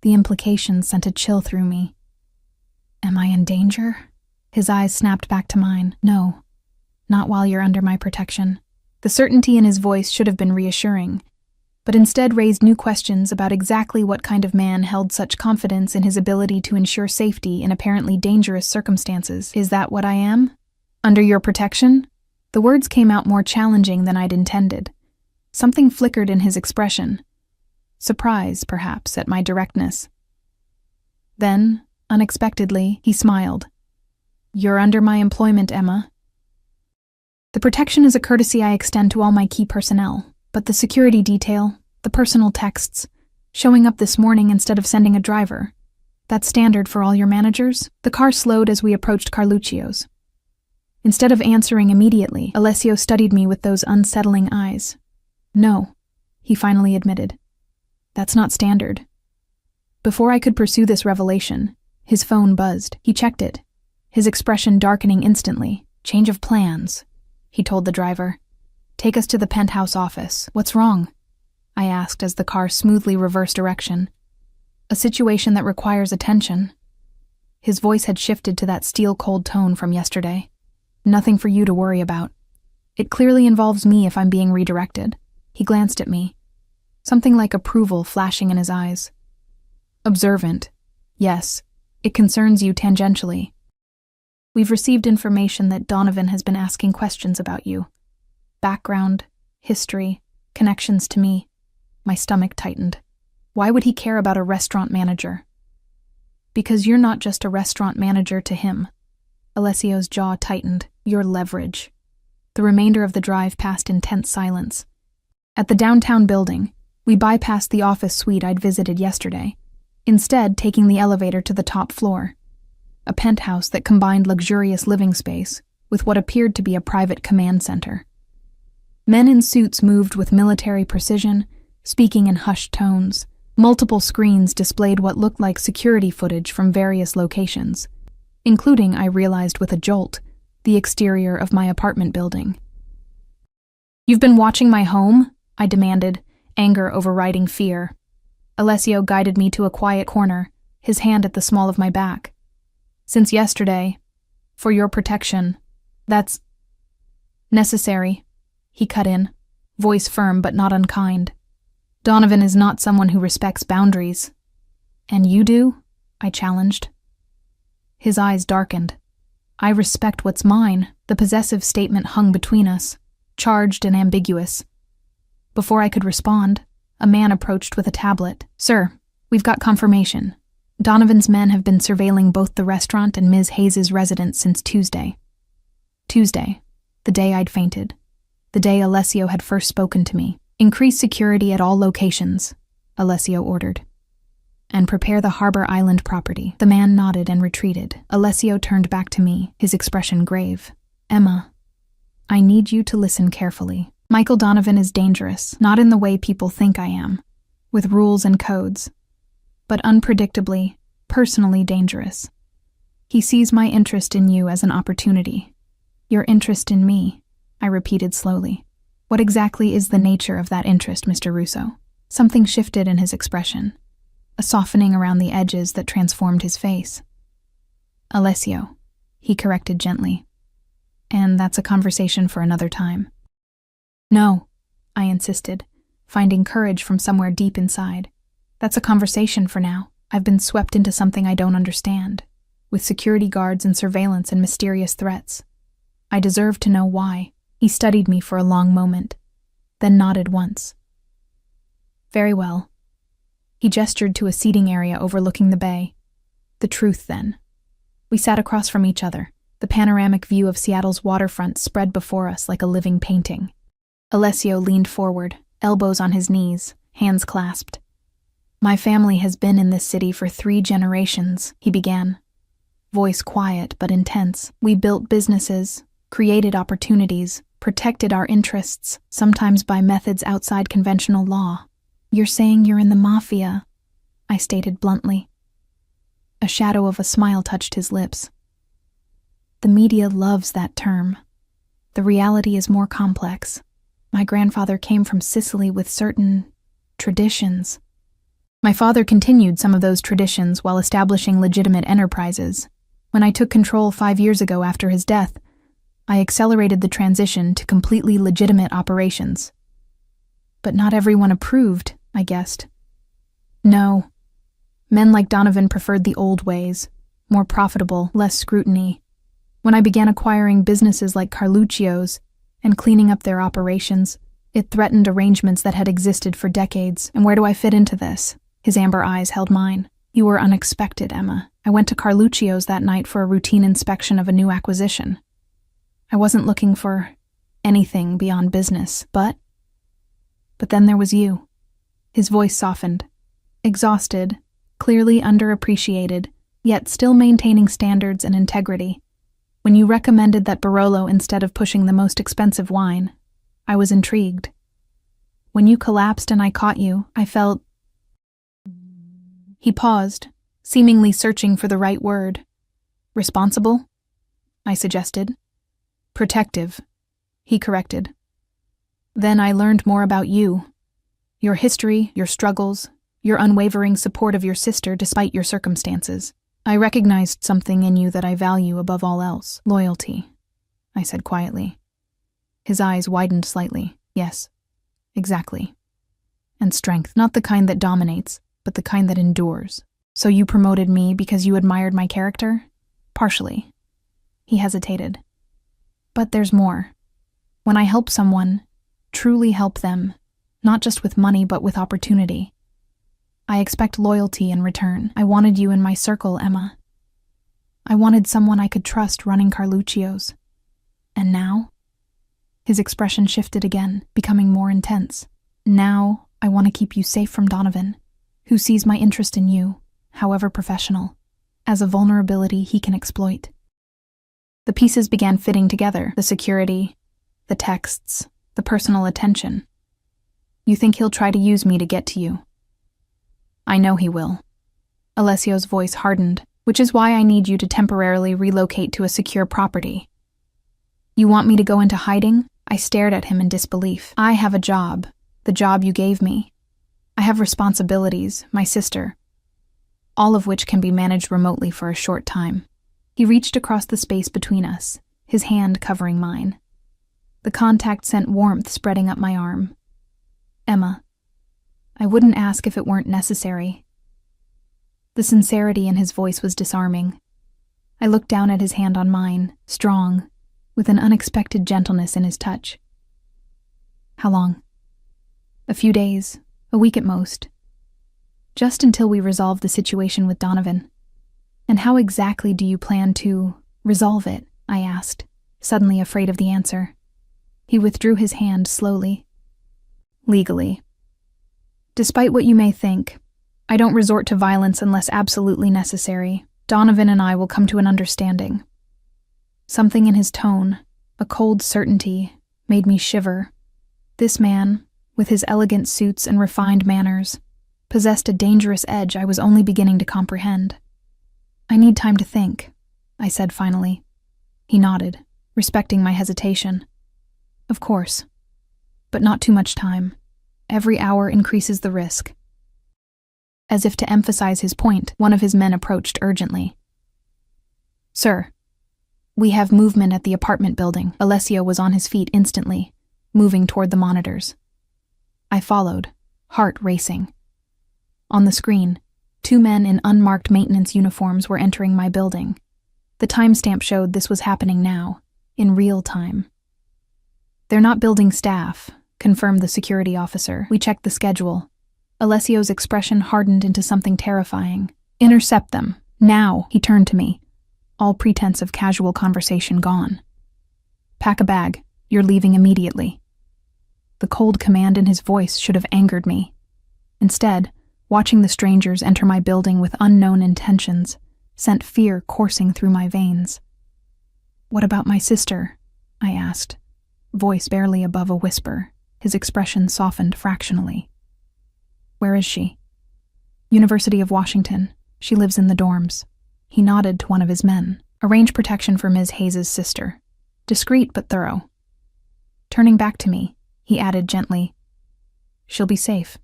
The implications sent a chill through me. "Am I in danger?" His eyes snapped back to mine. "No, not while you're under my protection." The certainty in his voice should have been reassuring, but instead raised new questions about exactly what kind of man held such confidence in his ability to ensure safety in apparently dangerous circumstances. "Is that what I am? Under your protection?" The words came out more challenging than I'd intended. Something flickered in his expression. Surprise, perhaps, at my directness. Then, unexpectedly, he smiled. "You're under my employment, Emma." The protection is a courtesy I extend to all my key personnel, but the security detail, the personal texts, showing up this morning instead of sending a driver, that's standard for all your managers? The car slowed as we approached Carluccio's. Instead of answering immediately, Alessio studied me with those unsettling eyes. "No," he finally admitted. "That's not standard." Before I could pursue this revelation, his phone buzzed. He checked it, his expression darkening instantly. "Change of plans," he told the driver. "Take us to the penthouse office." "What's wrong?" I asked as the car smoothly reversed direction. "A situation that requires attention." His voice had shifted to that steel-cold tone from yesterday. "Nothing for you to worry about. It clearly involves me if I'm being redirected." He glanced at me, something like approval flashing in his eyes. "Observant. Yes, it concerns you tangentially. We've received information that Donovan has been asking questions about you. Background, history, connections to me." My stomach tightened. Why would he care about a restaurant manager? "Because you're not just a restaurant manager to him." Alessio's jaw tightened. "Your leverage." The remainder of the drive passed in tense silence. At the downtown building, we bypassed the office suite I'd visited yesterday, instead taking the elevator to the top floor. A penthouse that combined luxurious living space with what appeared to be a private command center. Men in suits moved with military precision, speaking in hushed tones. Multiple screens displayed what looked like security footage from various locations, including, I realized with a jolt, the exterior of my apartment building. "You've been watching my home?" I demanded, anger overriding fear. Alessio guided me to a quiet corner, his hand at the small of my back. "Since yesterday, for your protection, that's necessary," he cut in, voice firm but not unkind. "Donovan is not someone who respects boundaries." "And you do?" I challenged. His eyes darkened. "I respect what's mine." The possessive statement hung between us, charged and ambiguous. Before I could respond, a man approached with a tablet. "Sir, we've got confirmation. Donovan's men have been surveilling both the restaurant and Ms. Hayes' residence since Tuesday." Tuesday, the day I'd fainted, the day Alessio had first spoken to me. "Increase security at all locations," Alessio ordered. "And prepare the Harbor Island property." The man nodded and retreated. Alessio turned back to me, his expression grave. "Emma, I need you to listen carefully. Michael Donovan is dangerous, not in the way people think I am, with rules and codes, but unpredictably, personally dangerous. He sees my interest in you as an opportunity. Your interest in me," I repeated slowly. "What exactly is the nature of that interest, Mr. Russo?" Something shifted in his expression, a softening around the edges that transformed his face. "Alessio," he corrected gently. "And that's a conversation for another time." "No," I insisted, finding courage from somewhere deep inside. "That's a conversation for now. I've been swept into something I don't understand, with security guards and surveillance and mysterious threats. I deserve to know why." He studied me for a long moment, then nodded once. "Very well." He gestured to a seating area overlooking the bay. "The truth, then." We sat across from each other, the panoramic view of Seattle's waterfront spread before us like a living painting. Alessio leaned forward, elbows on his knees, hands clasped. "My family has been in this city for 3 generations, he began, voice quiet but intense. "We built businesses, created opportunities, protected our interests, sometimes by methods outside conventional law." "You're saying you're in the Mafia," I stated bluntly. A shadow of a smile touched his lips. "The media loves that term. The reality is more complex. My grandfather came from Sicily with certain traditions. My father continued some of those traditions while establishing legitimate enterprises. When I took control 5 years ago after his death, I accelerated the transition to completely legitimate operations. But not everyone approved, I guessed. No. Men like Donovan preferred the old ways, more profitable, less scrutiny. When I began acquiring businesses like Carluccio's and cleaning up their operations, It threatened arrangements that had existed for decades. And where do I fit into this? His amber eyes held mine. You were unexpected, Emma. I went to Carluccio's that night for a routine inspection of a new acquisition. I wasn't looking for anything beyond business, but then there was you. His voice softened. Exhausted, clearly underappreciated, yet still maintaining standards and integrity. When you recommended that Barolo instead of pushing the most expensive wine, I was intrigued. When you collapsed and I caught you, I felt... He paused, seemingly searching for the right word. Responsible? I suggested. Protective, he corrected. Then I learned more about you. Your history, your struggles, your unwavering support of your sister despite your circumstances. I recognized something in you that I value above all else. Loyalty, I said quietly. His eyes widened slightly. Yes, exactly. And strength, not the kind that dominates, but the kind that endures. So you promoted me because you admired my character? Partially. He hesitated. But there's more. When I help someone, truly help them, not just with money but with opportunity, I expect loyalty in return. I wanted you in my circle, Emma. I wanted someone I could trust running Carluccio's. And now? His expression shifted again, becoming more intense. Now, I want to keep you safe from Donovan, who sees my interest in you, however professional, as a vulnerability he can exploit. The pieces began fitting together, the security, the texts, the personal attention. You think he'll try to use me to get to you? I know he will. Alessio's voice hardened, which is why I need you to temporarily relocate to a secure property. You want me to go into hiding? I stared at him in disbelief. I have a job, the job you gave me. I have responsibilities, my sister, all of which can be managed remotely for a short time. He reached across the space between us, his hand covering mine. The contact sent warmth spreading up my arm. Emma, I wouldn't ask if it weren't necessary. The sincerity in his voice was disarming. I looked down at his hand on mine, strong, with an unexpected gentleness in his touch. How long? A few days, a week at most. Just until we resolve the situation with Donovan. And how exactly do you plan to resolve it? I asked, suddenly afraid of the answer. He withdrew his hand slowly. Legally. Despite what you may think, I don't resort to violence unless absolutely necessary. Donovan and I will come to an understanding. Something in his tone, a cold certainty, made me shiver. This man, with his elegant suits and refined manners, possessed a dangerous edge I was only beginning to comprehend. I need time to think, I said finally. He nodded, respecting my hesitation. Of course, but not too much time. Every hour increases the risk. As if to emphasize his point, one of his men approached urgently. Sir, we have movement at the apartment building. Alessio was on his feet instantly, moving toward the monitors. I followed, heart racing. On the screen, 2 men in unmarked maintenance uniforms were entering my building. The timestamp showed this was happening now, in real time. They're not building staff, confirmed the security officer. We checked the schedule. Alessio's expression hardened into something terrifying. Intercept them. Now, he turned to me. All pretense of casual conversation gone. Pack a bag. You're leaving immediately. The cold command in his voice should have angered me. Instead, watching the strangers enter my building with unknown intentions sent fear coursing through my veins. What about my sister? I asked, voice barely above a whisper. His expression softened fractionally. Where is she? University of Washington. She lives in the dorms. He nodded to one of his men. Arrange protection for Ms. Hayes's sister. Discreet but thorough. Turning back to me, he added gently, She'll be safe.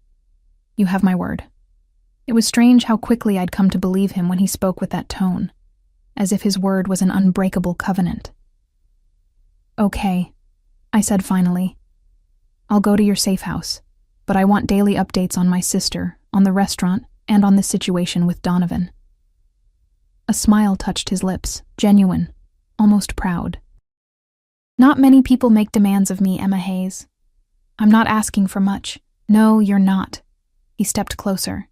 You have my word. It was strange how quickly I'd come to believe him when he spoke with that tone, as if his word was an unbreakable covenant. Okay, I said finally. I'll go to your safe house, but I want daily updates on my sister, on the restaurant, and on the situation with Donovan. A smile touched his lips, genuine, almost proud. Not many people make demands of me, Emma Hayes. I'm not asking for much. No, you're not. He stepped closer,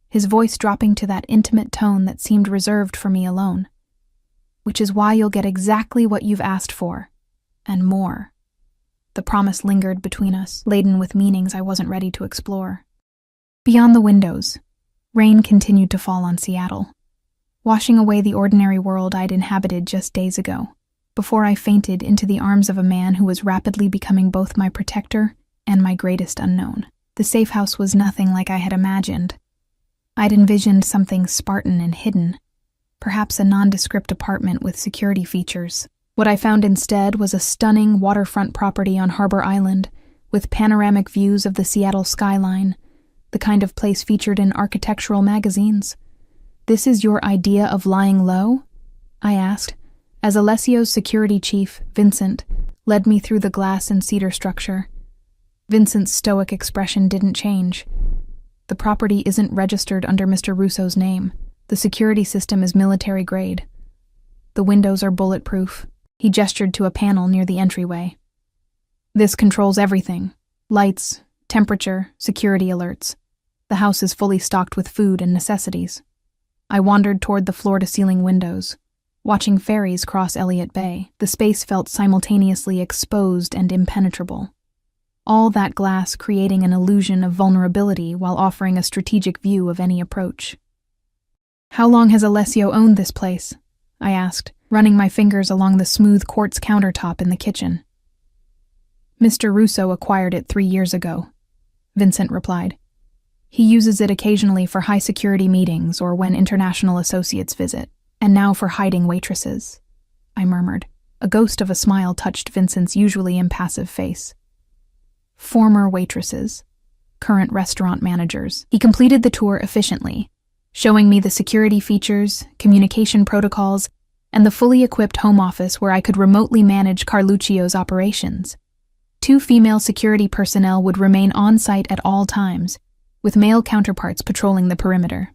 his voice dropping to that intimate tone that seemed reserved for me alone. Which is why you'll get exactly what you've asked for, and more. The promise lingered between us, laden with meanings I wasn't ready to explore. Beyond the windows, rain continued to fall on Seattle, washing away the ordinary world I'd inhabited just days ago, before I fainted into the arms of a man who was rapidly becoming both my protector and my greatest unknown. The safe house was nothing like I had imagined. I'd envisioned something Spartan and hidden, perhaps a nondescript apartment with security features. What I found instead was a stunning waterfront property on Harbor Island, with panoramic views of the Seattle skyline, the kind of place featured in architectural magazines. "This is your idea of lying low?" I asked, as Alessio's security chief, Vincent, led me through the glass and cedar structure. Vincent's stoic expression didn't change. "The property isn't registered under Mr. Russo's name. The security system is military grade. The windows are bulletproof." He gestured to a panel near the entryway. "This controls everything. Lights, temperature, security alerts. The house is fully stocked with food and necessities." I wandered toward the floor-to-ceiling windows, watching ferries cross Elliott Bay. The space felt simultaneously exposed and impenetrable. All that glass creating an illusion of vulnerability while offering a strategic view of any approach. "How long has Alessio owned this place?" I asked, running my fingers along the smooth quartz countertop in the kitchen. "Mr. Russo acquired it 3 years ago," Vincent replied. "He uses it occasionally for high-security meetings or when international associates visit, and now for hiding waitresses," I murmured. A ghost of a smile touched Vincent's usually impassive face. "Former waitresses, current restaurant managers." He completed the tour efficiently, showing me the security features, communication protocols, and the fully equipped home office where I could remotely manage Carluccio's operations. 2 female security personnel would remain on site at all times, with male counterparts patrolling the perimeter.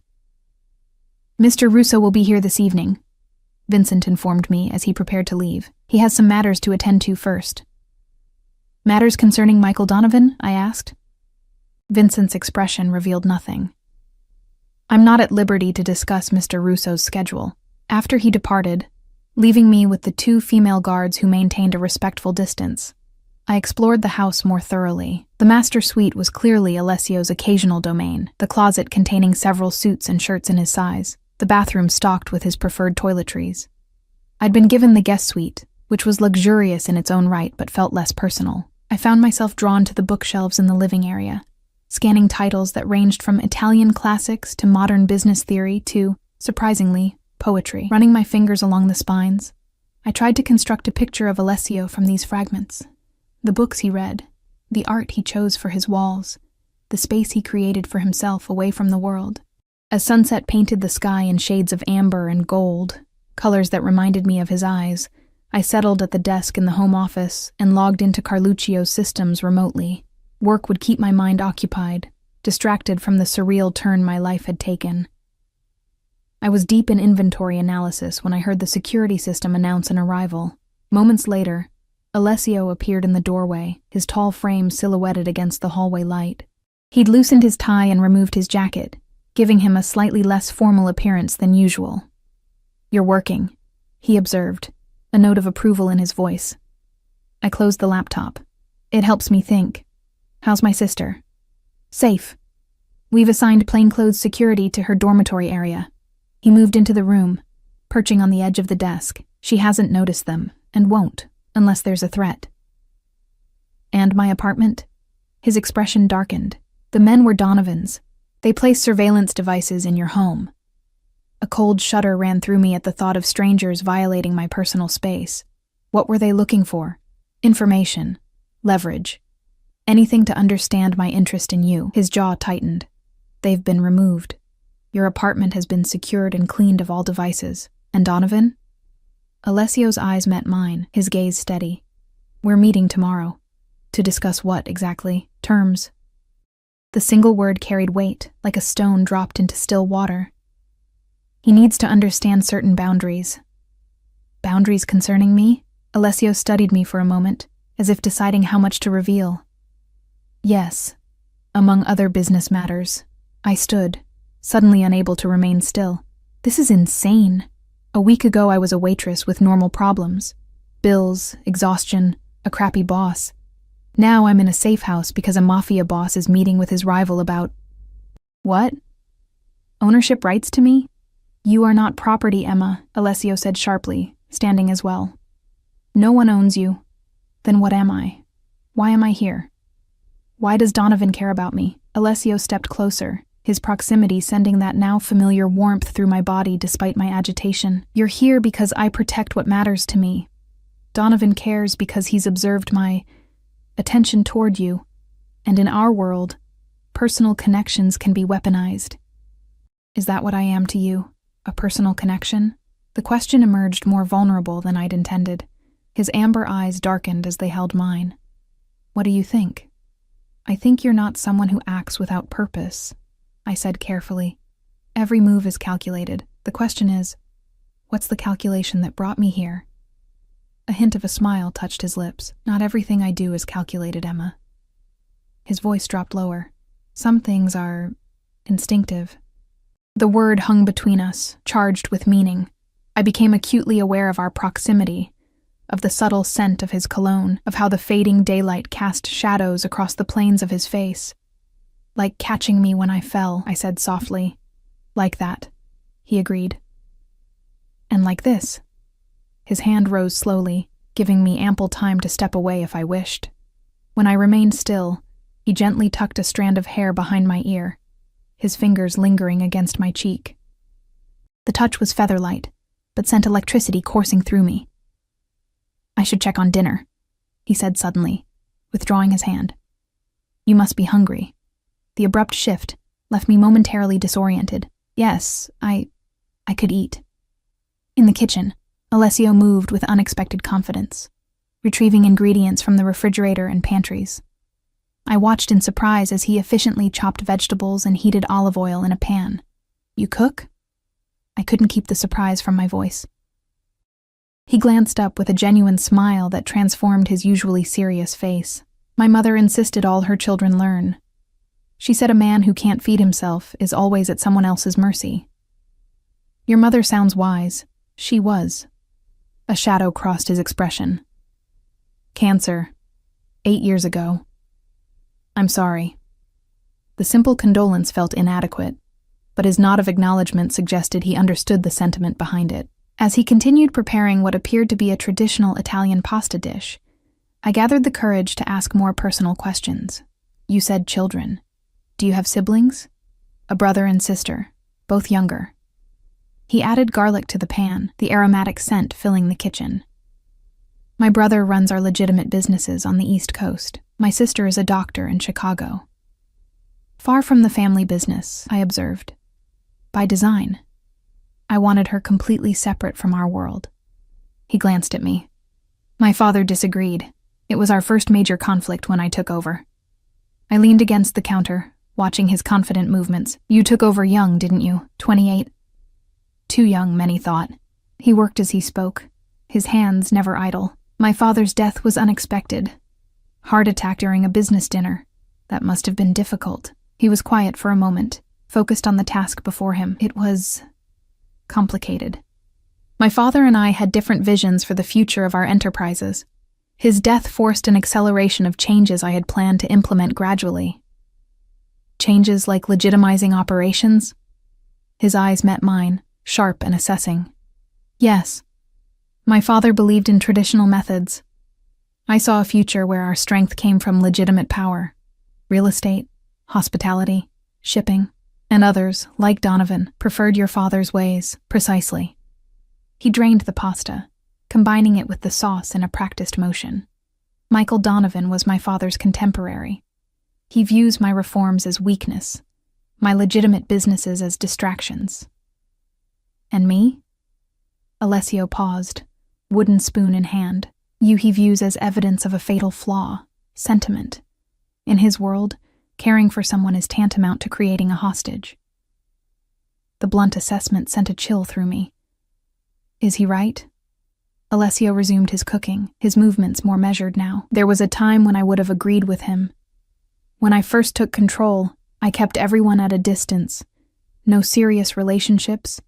"Mr. Russo will be here this evening," Vincent informed me as he prepared to leave. "He has some matters to attend to first." "Matters concerning Michael Donovan?" I asked. Vincent's expression revealed nothing. "I'm not at liberty to discuss Mr. Russo's schedule." After he departed, leaving me with the 2 female guards who maintained a respectful distance, I explored the house more thoroughly. The master suite was clearly Alessio's occasional domain, the closet containing several suits and shirts in his size, the bathroom stocked with his preferred toiletries. I'd been given the guest suite, which was luxurious in its own right but felt less personal. I found myself drawn to the bookshelves in the living area, scanning titles that ranged from Italian classics to modern business theory to, surprisingly, poetry. Running my fingers along the spines, I tried to construct a picture of Alessio from these fragments. The books he read, the art he chose for his walls, the space he created for himself away from the world. As sunset painted the sky in shades of amber and gold, colors that reminded me of his eyes, I settled at the desk in the home office and logged into Carluccio's systems remotely. Work would keep my mind occupied, distracted from the surreal turn my life had taken. I was deep in inventory analysis when I heard the security system announce an arrival. Moments later, Alessio appeared in the doorway, his tall frame silhouetted against the hallway light. He'd loosened his tie and removed his jacket, giving him a slightly less formal appearance than usual. "You're working," he observed, a note of approval in his voice. I closed the laptop. "It helps me think. How's my sister?" "Safe. We've assigned plainclothes security to her dormitory area." He moved into the room, perching on the edge of the desk. "She hasn't noticed them, and won't, unless there's a threat." "And my apartment?" His expression darkened. "The men were Donovans. They placed surveillance devices in your home." A cold shudder ran through me at the thought of strangers violating my personal space. What were they looking for? Information. Leverage. Anything to understand my interest in you. His jaw tightened. "They've been removed. Your apartment has been secured and cleaned of all devices. And Donovan?" Alessio's eyes met mine, his gaze steady. "We're meeting tomorrow." "To discuss what, exactly? Terms?" The single word carried weight, like a stone dropped into still water. "He needs to understand certain boundaries." "Boundaries concerning me?" Alessio studied me for a moment, as if deciding how much to reveal. Yes, among other business matters. I stood, suddenly unable to remain still. This is insane. A week ago I was a waitress with normal problems. Bills, exhaustion, a crappy boss. Now I'm in a safe house because a Mafia boss is meeting with his rival about… What? Ownership rights to me? You are not property, Emma, Alessio said sharply, standing as well. No one owns you. Then what am I? Why am I here? Why does Donovan care about me? Alessio stepped closer, his proximity sending that now familiar warmth through my body despite my agitation. You're here because I protect what matters to me. Donovan cares because he's observed my attention toward you, and in our world, personal connections can be weaponized. Is that what I am to you? A personal connection? The question emerged more vulnerable than I'd intended. His amber eyes darkened as they held mine. What do you think? I think you're not someone who acts without purpose, I said carefully. Every move is calculated. The question is, what's the calculation that brought me here? A hint of a smile touched his lips. Not everything I do is calculated, Emma. His voice dropped lower. Some things are instinctive. The word hung between us, charged with meaning. I became acutely aware of our proximity, of the subtle scent of his cologne, of how the fading daylight cast shadows across the planes of his face. Like catching me when I fell, I said softly. Like that, he agreed. And like this. His hand rose slowly, giving me ample time to step away if I wished. When I remained still, he gently tucked a strand of hair behind my ear, his fingers lingering against my cheek. The touch was feather-light, but sent electricity coursing through me. I should check on dinner, he said suddenly, withdrawing his hand. You must be hungry. The abrupt shift left me momentarily disoriented. Yes, I could eat. In the kitchen, Alessio moved with unexpected confidence, retrieving ingredients from the refrigerator and pantries. I watched in surprise as he efficiently chopped vegetables and heated olive oil in a pan. You cook? I couldn't keep the surprise from my voice. He glanced up with a genuine smile that transformed his usually serious face. My mother insisted all her children learn. She said a man who can't feed himself is always at someone else's mercy. Your mother sounds wise. She was. A shadow crossed his expression. Cancer. 8 years ago. I'm sorry. The simple condolence felt inadequate, but his nod of acknowledgement suggested he understood the sentiment behind it. As he continued preparing what appeared to be a traditional Italian pasta dish, I gathered the courage to ask more personal questions. You said children. Do you have siblings? A brother and sister, both younger. He added garlic to the pan, the aromatic scent filling the kitchen. My brother runs our legitimate businesses on the East Coast. My sister is a doctor in Chicago. Far from the family business, I observed. By design. I wanted her completely separate from our world. He glanced at me. My father disagreed. It was our first major conflict when I took over. I leaned against the counter, watching his confident movements. You took over young, didn't you? 28? Too young, many thought. He worked as he spoke, his hands never idle. My father's death was unexpected. Heart attack during a business dinner. That must have been difficult. He was quiet for a moment, focused on the task before him. It was complicated. My father and I had different visions for the future of our enterprises. His death forced an acceleration of changes I had planned to implement gradually. Changes like legitimizing operations? His eyes met mine, sharp and assessing. Yes. My father believed in traditional methods. I saw a future where our strength came from legitimate power. Real estate, hospitality, shipping, and others, like Donovan, preferred your father's ways, precisely. He drained the pasta, combining it with the sauce in a practiced motion. Michael Donovan was my father's contemporary. He views my reforms as weakness, my legitimate businesses as distractions. And me? Alessio paused, wooden spoon in hand. You he views as evidence of a fatal flaw, sentiment. In his world, caring for someone is tantamount to creating a hostage. The blunt assessment sent a chill through me. Is he right? Alessio resumed his cooking, his movements more measured now. There was a time when I would have agreed with him. When I first took control, I kept everyone at a distance. No serious relationships,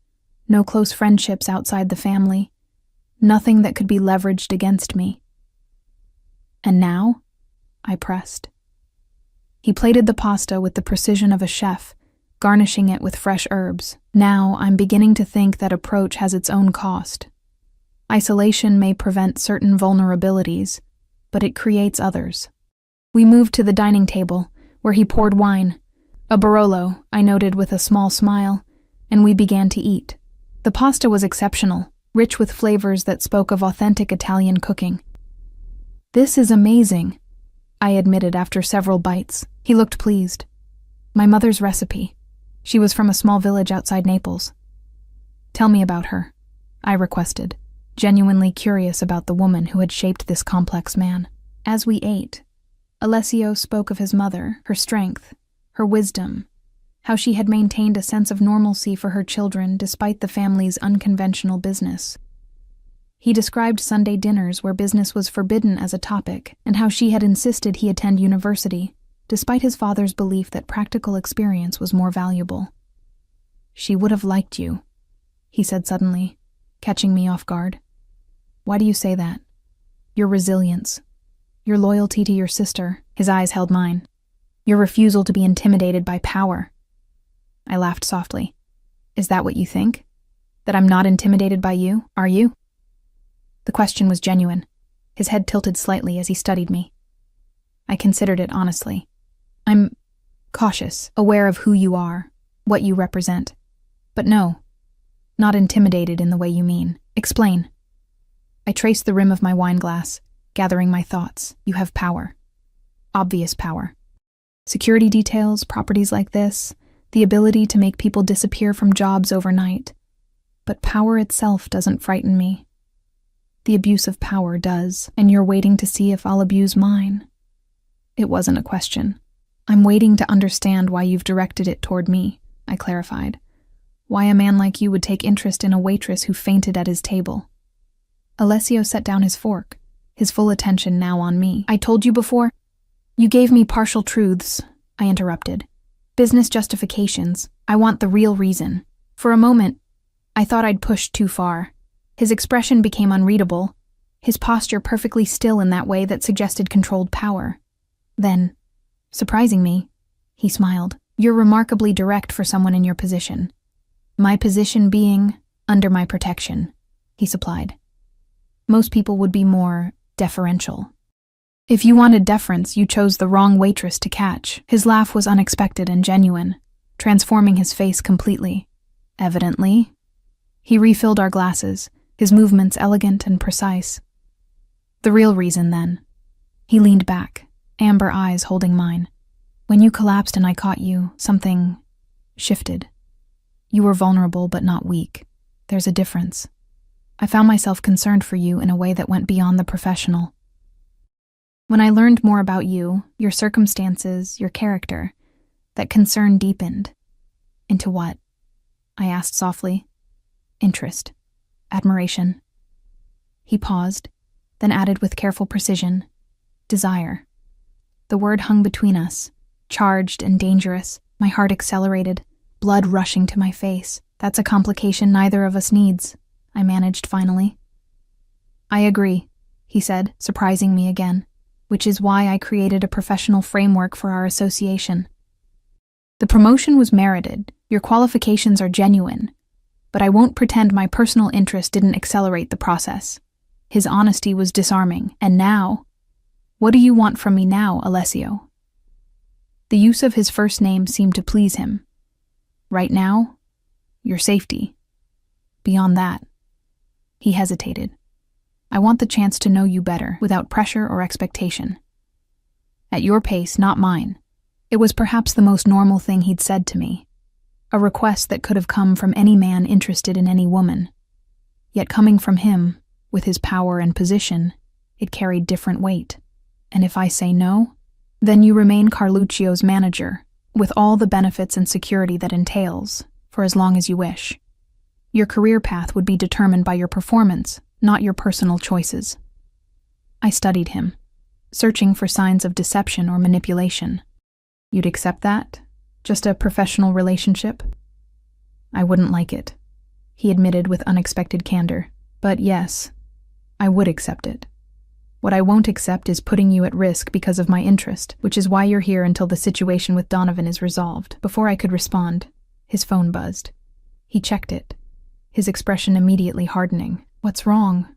no close friendships outside the family, nothing that could be leveraged against me. And now? I pressed. He plated the pasta with the precision of a chef, garnishing it with fresh herbs. Now I'm beginning to think that approach has its own cost. Isolation may prevent certain vulnerabilities, but it creates others. We moved to the dining table, where he poured wine, a Barolo, I noted with a small smile, and we began to eat. The pasta was exceptional, rich with flavors that spoke of authentic Italian cooking. "This is amazing," I admitted after several bites. He looked pleased. "My mother's recipe. She was from a small village outside Naples." "Tell me about her," I requested, genuinely curious about the woman who had shaped this complex man. As we ate, Alessio spoke of his mother, her strength, her wisdom, how she had maintained a sense of normalcy for her children despite the family's unconventional business. He described Sunday dinners where business was forbidden as a topic, and how she had insisted he attend university, despite his father's belief that practical experience was more valuable. "She would have liked you," he said suddenly, catching me off guard. "Why do you say that?" "Your resilience. Your loyalty to your sister." His eyes held mine. "Your refusal to be intimidated by power." I laughed softly. "Is that what you think? That I'm not intimidated by you? Are you?" The question was genuine. His head tilted slightly as he studied me. I considered it honestly. "I'm cautious, aware of who you are, what you represent. But no, not intimidated in the way you mean. Explain." I traced the rim of my wine glass, gathering my thoughts. "You have power. Obvious power. Security details, properties like this, the ability to make people disappear from jobs overnight. But power itself doesn't frighten me. The abuse of power does, and you're waiting to see if I'll abuse mine." It wasn't a question. "I'm waiting to understand why you've directed it toward me," I clarified. "Why a man like you would take interest in a waitress who fainted at his table." Alessio set down his fork, his full attention now on me. "I told you before." "You gave me partial truths," I interrupted. "Business justifications. I want the real reason." For a moment, I thought I'd pushed too far. His expression became unreadable, his posture perfectly still in that way that suggested controlled power. Then, surprising me, he smiled. "You're remarkably direct for someone in your position." "My position being under my protection," he supplied. "Most people would be more deferential." "If you wanted deference, you chose the wrong waitress to catch." His laugh was unexpected and genuine, transforming his face completely. "Evidently." He refilled our glasses, his movements elegant and precise. "The real reason, then." He leaned back, amber eyes holding mine. "When you collapsed and I caught you, something shifted. You were vulnerable but not weak. There's a difference. I found myself concerned for you in a way that went beyond the professional. When I learned more about you, your circumstances, your character, that concern deepened." "Into what?" I asked softly. "Interest. Admiration." He paused, then added with careful precision, "Desire." The word hung between us, charged and dangerous. My heart accelerated, blood rushing to my face. "That's a complication neither of us needs," I managed finally. "I agree," he said, surprising me again, "which is why I created a professional framework for our association. The promotion was merited, your qualifications are genuine, but I won't pretend my personal interest didn't accelerate the process." His honesty was disarming. "And now? What do you want from me now, Alessio?" The use of his first name seemed to please him. "Right now? Your safety. Beyond that." He hesitated. "I want the chance to know you better, without pressure or expectation. At your pace, not mine." It was perhaps the most normal thing he'd said to me, a request that could have come from any man interested in any woman. Yet coming from him, with his power and position, it carried different weight. "And if I say no, then you remain Carluccio's manager, with all the benefits and security that entails, for as long as you wish. Your career path would be determined by your performance, not your personal choices." I studied him, searching for signs of deception or manipulation. You'd accept that? Just a professional relationship? I wouldn't like it, he admitted with unexpected candor. But yes, I would accept it. What I won't accept is putting you at risk because of my interest, which is why you're here until the situation with Donovan is resolved. Before I could respond, his phone buzzed. He checked it, his expression immediately hardening. What's wrong?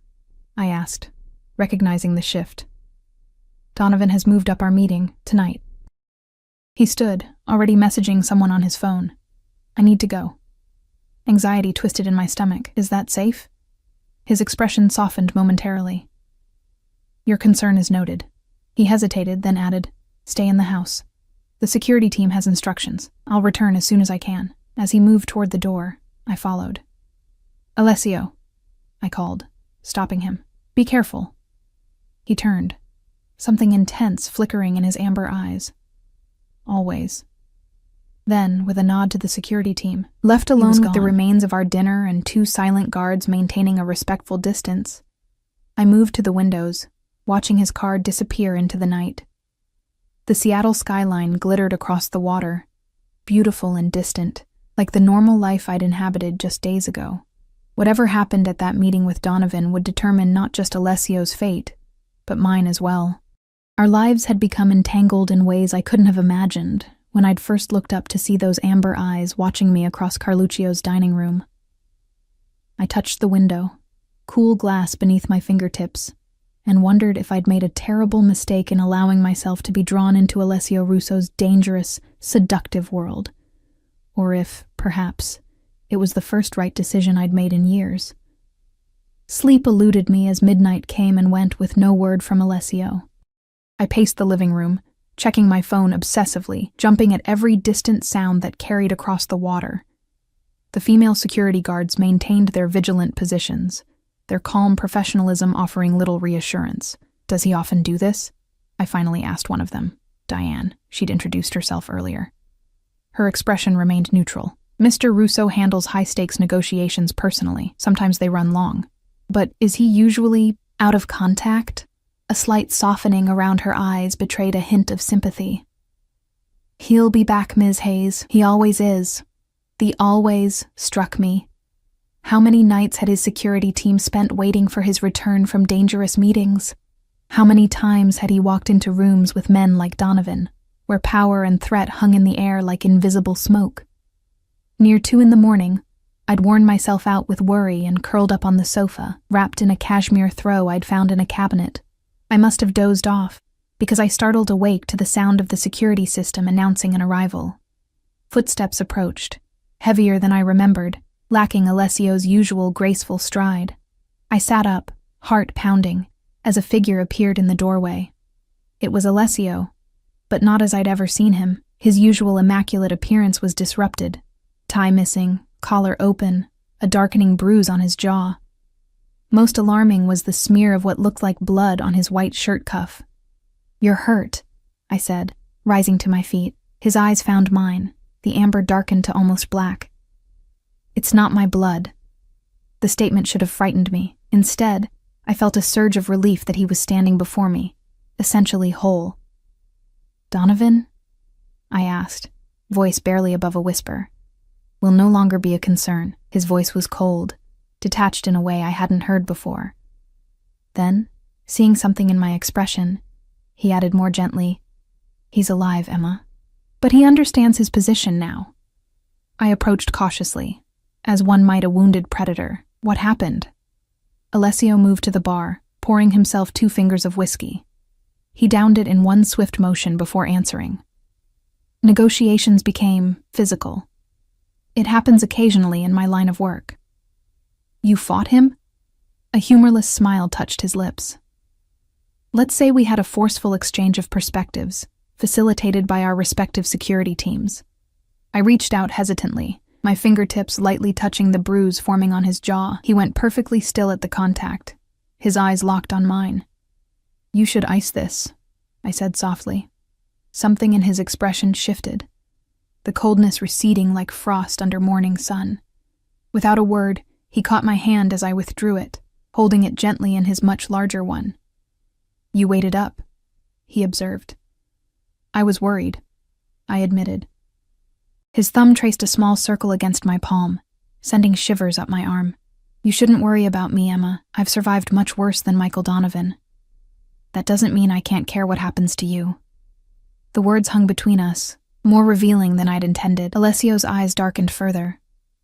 I asked, recognizing the shift. Donovan has moved up our meeting tonight. He stood, already messaging someone on his phone. I need to go. Anxiety twisted in my stomach. Is that safe? His expression softened momentarily. Your concern is noted. He hesitated, then added, Stay in the house. The security team has instructions. I'll return as soon as I can. As he moved toward the door, I followed. Alessio, I called, stopping him. Be careful. He turned, something intense flickering in his amber eyes. Always. Then, with a nod to the security team, left alone with the remains of our dinner and 2 silent guards maintaining a respectful distance, I moved to the windows, watching his car disappear into the night. The Seattle skyline glittered across the water, beautiful and distant, like the normal life I'd inhabited just days ago. Whatever happened at that meeting with Donovan would determine not just Alessio's fate, but mine as well. Our lives had become entangled in ways I couldn't have imagined when I'd first looked up to see those amber eyes watching me across Carluccio's dining room. I touched the window, cool glass beneath my fingertips, and wondered if I'd made a terrible mistake in allowing myself to be drawn into Alessio Russo's dangerous, seductive world, or if, perhaps, it was the first right decision I'd made in years. Sleep eluded me as midnight came and went with no word from Alessio. I paced the living room, checking my phone obsessively, jumping at every distant sound that carried across the water. The female security guards maintained their vigilant positions, their calm professionalism offering little reassurance. Does he often do this? I finally asked one of them, Diane. She'd introduced herself earlier. Her expression remained neutral. Mr. Russo handles high-stakes negotiations personally. Sometimes they run long. But is he usually out of contact? A slight softening around her eyes betrayed a hint of sympathy. He'll be back, Ms. Hayes. He always is. The always struck me. How many nights had his security team spent waiting for his return from dangerous meetings? How many times had he walked into rooms with men like Donovan, where power and threat hung in the air like invisible smoke? Near 2 a.m, I'd worn myself out with worry and curled up on the sofa, wrapped in a cashmere throw I'd found in a cabinet. I must have dozed off, because I startled awake to the sound of the security system announcing an arrival. Footsteps approached, heavier than I remembered, lacking Alessio's usual graceful stride. I sat up, heart pounding, as a figure appeared in the doorway. It was Alessio, but not as I'd ever seen him. His usual immaculate appearance was disrupted. Tie missing, collar open, a darkening bruise on his jaw. Most alarming was the smear of what looked like blood on his white shirt cuff. You're hurt, I said, rising to my feet. His eyes found mine, the amber darkened to almost black. It's not my blood. The statement should have frightened me. Instead, I felt a surge of relief that he was standing before me, essentially whole. Donovan? I asked, voice barely above a whisper. Will no longer be a concern. His voice was cold, detached in a way I hadn't heard before. Then, seeing something in my expression, he added more gently, He's alive, Emma. But he understands his position now. I approached cautiously, as one might a wounded predator. What happened? Alessio moved to the bar, pouring himself 2 fingers of whiskey. He downed it in one swift motion before answering. Negotiations became physical. It happens occasionally in my line of work. You fought him? A humorless smile touched his lips. Let's say we had a forceful exchange of perspectives, facilitated by our respective security teams. I reached out hesitantly, my fingertips lightly touching the bruise forming on his jaw. He went perfectly still at the contact, his eyes locked on mine. You should ice this, I said softly. Something in his expression shifted, the coldness receding like frost under morning sun. Without a word, he caught my hand as I withdrew it, holding it gently in his much larger one. You waited up, he observed. I was worried. I admitted. His thumb traced a small circle against my palm, sending shivers up my arm. You shouldn't worry about me, Emma. I've survived much worse than Michael Donovan. That doesn't mean I can't care what happens to you. The words hung between us, more revealing than I'd intended. Alessio's eyes darkened further,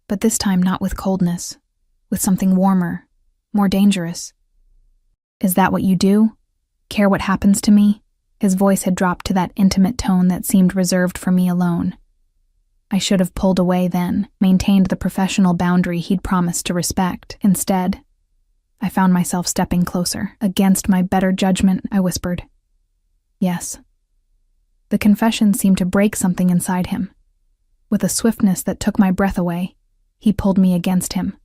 but this time not with coldness, with something warmer, more dangerous. Is that what you do? Care what happens to me? His voice had dropped to that intimate tone that seemed reserved for me alone. I should have pulled away then, maintained the professional boundary he'd promised to respect. Instead, I found myself stepping closer. Against my better judgment, I whispered. Yes. The confession seemed to break something inside him. With a swiftness that took my breath away, he pulled me against him.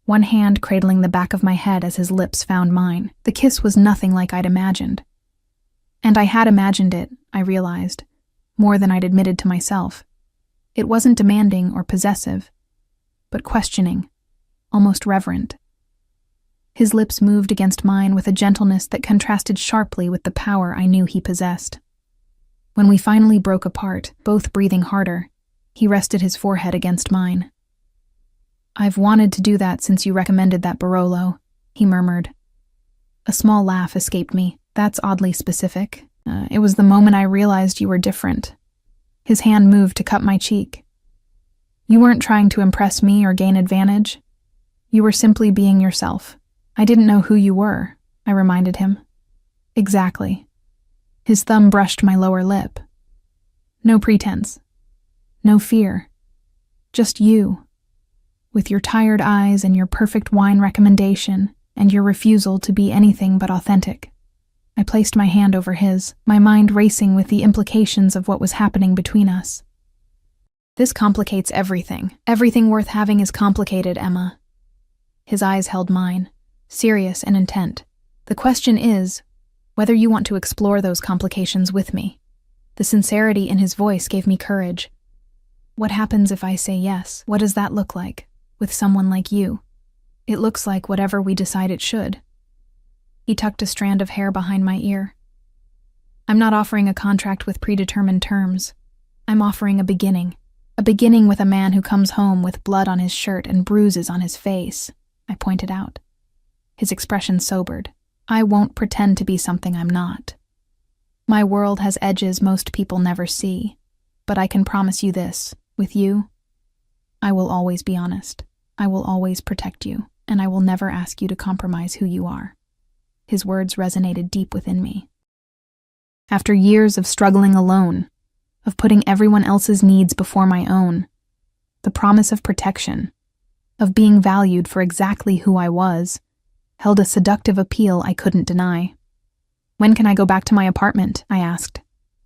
One hand cradling the back of my head as his lips found mine. The kiss was nothing like I'd imagined. And I had imagined it, I realized, more than I'd admitted to myself. It wasn't demanding or possessive, but questioning, almost reverent. His lips moved against mine with a gentleness that contrasted sharply with the power I knew he possessed. When we finally broke apart, both breathing harder, he rested his forehead against mine. I've wanted to do that since you recommended that Barolo, he murmured. A small laugh escaped me. That's oddly specific. It was the moment I realized you were different. His hand moved to cup my cheek. You weren't trying to impress me or gain advantage. You were simply being yourself. I didn't know who you were, I reminded him. Exactly. His thumb brushed my lower lip. No pretense. No fear. Just you. With your tired eyes and your perfect wine recommendation and your refusal to be anything but authentic. I placed my hand over his, my mind racing with the implications of what was happening between us. This complicates everything. Everything worth having is complicated, Emma. His eyes held mine, serious and intent. The question is whether you want to explore those complications with me. The sincerity in his voice gave me courage. What happens if I say yes? What does that look like, with someone like you? It looks like whatever we decide it should. He tucked a strand of hair behind my ear. I'm not offering a contract with predetermined terms. I'm offering a beginning with a man who comes home with blood on his shirt and bruises on his face, I pointed out. His expression sobered. I won't pretend to be something I'm not. My world has edges most people never see, but I can promise you this, with you, I will always be honest. I will always protect you, and I will never ask you to compromise who you are. His words resonated deep within me. After years of struggling alone, of putting everyone else's needs before my own, the promise of protection, of being valued for exactly who I was, held a seductive appeal I couldn't deny. When can I go back to my apartment? I asked,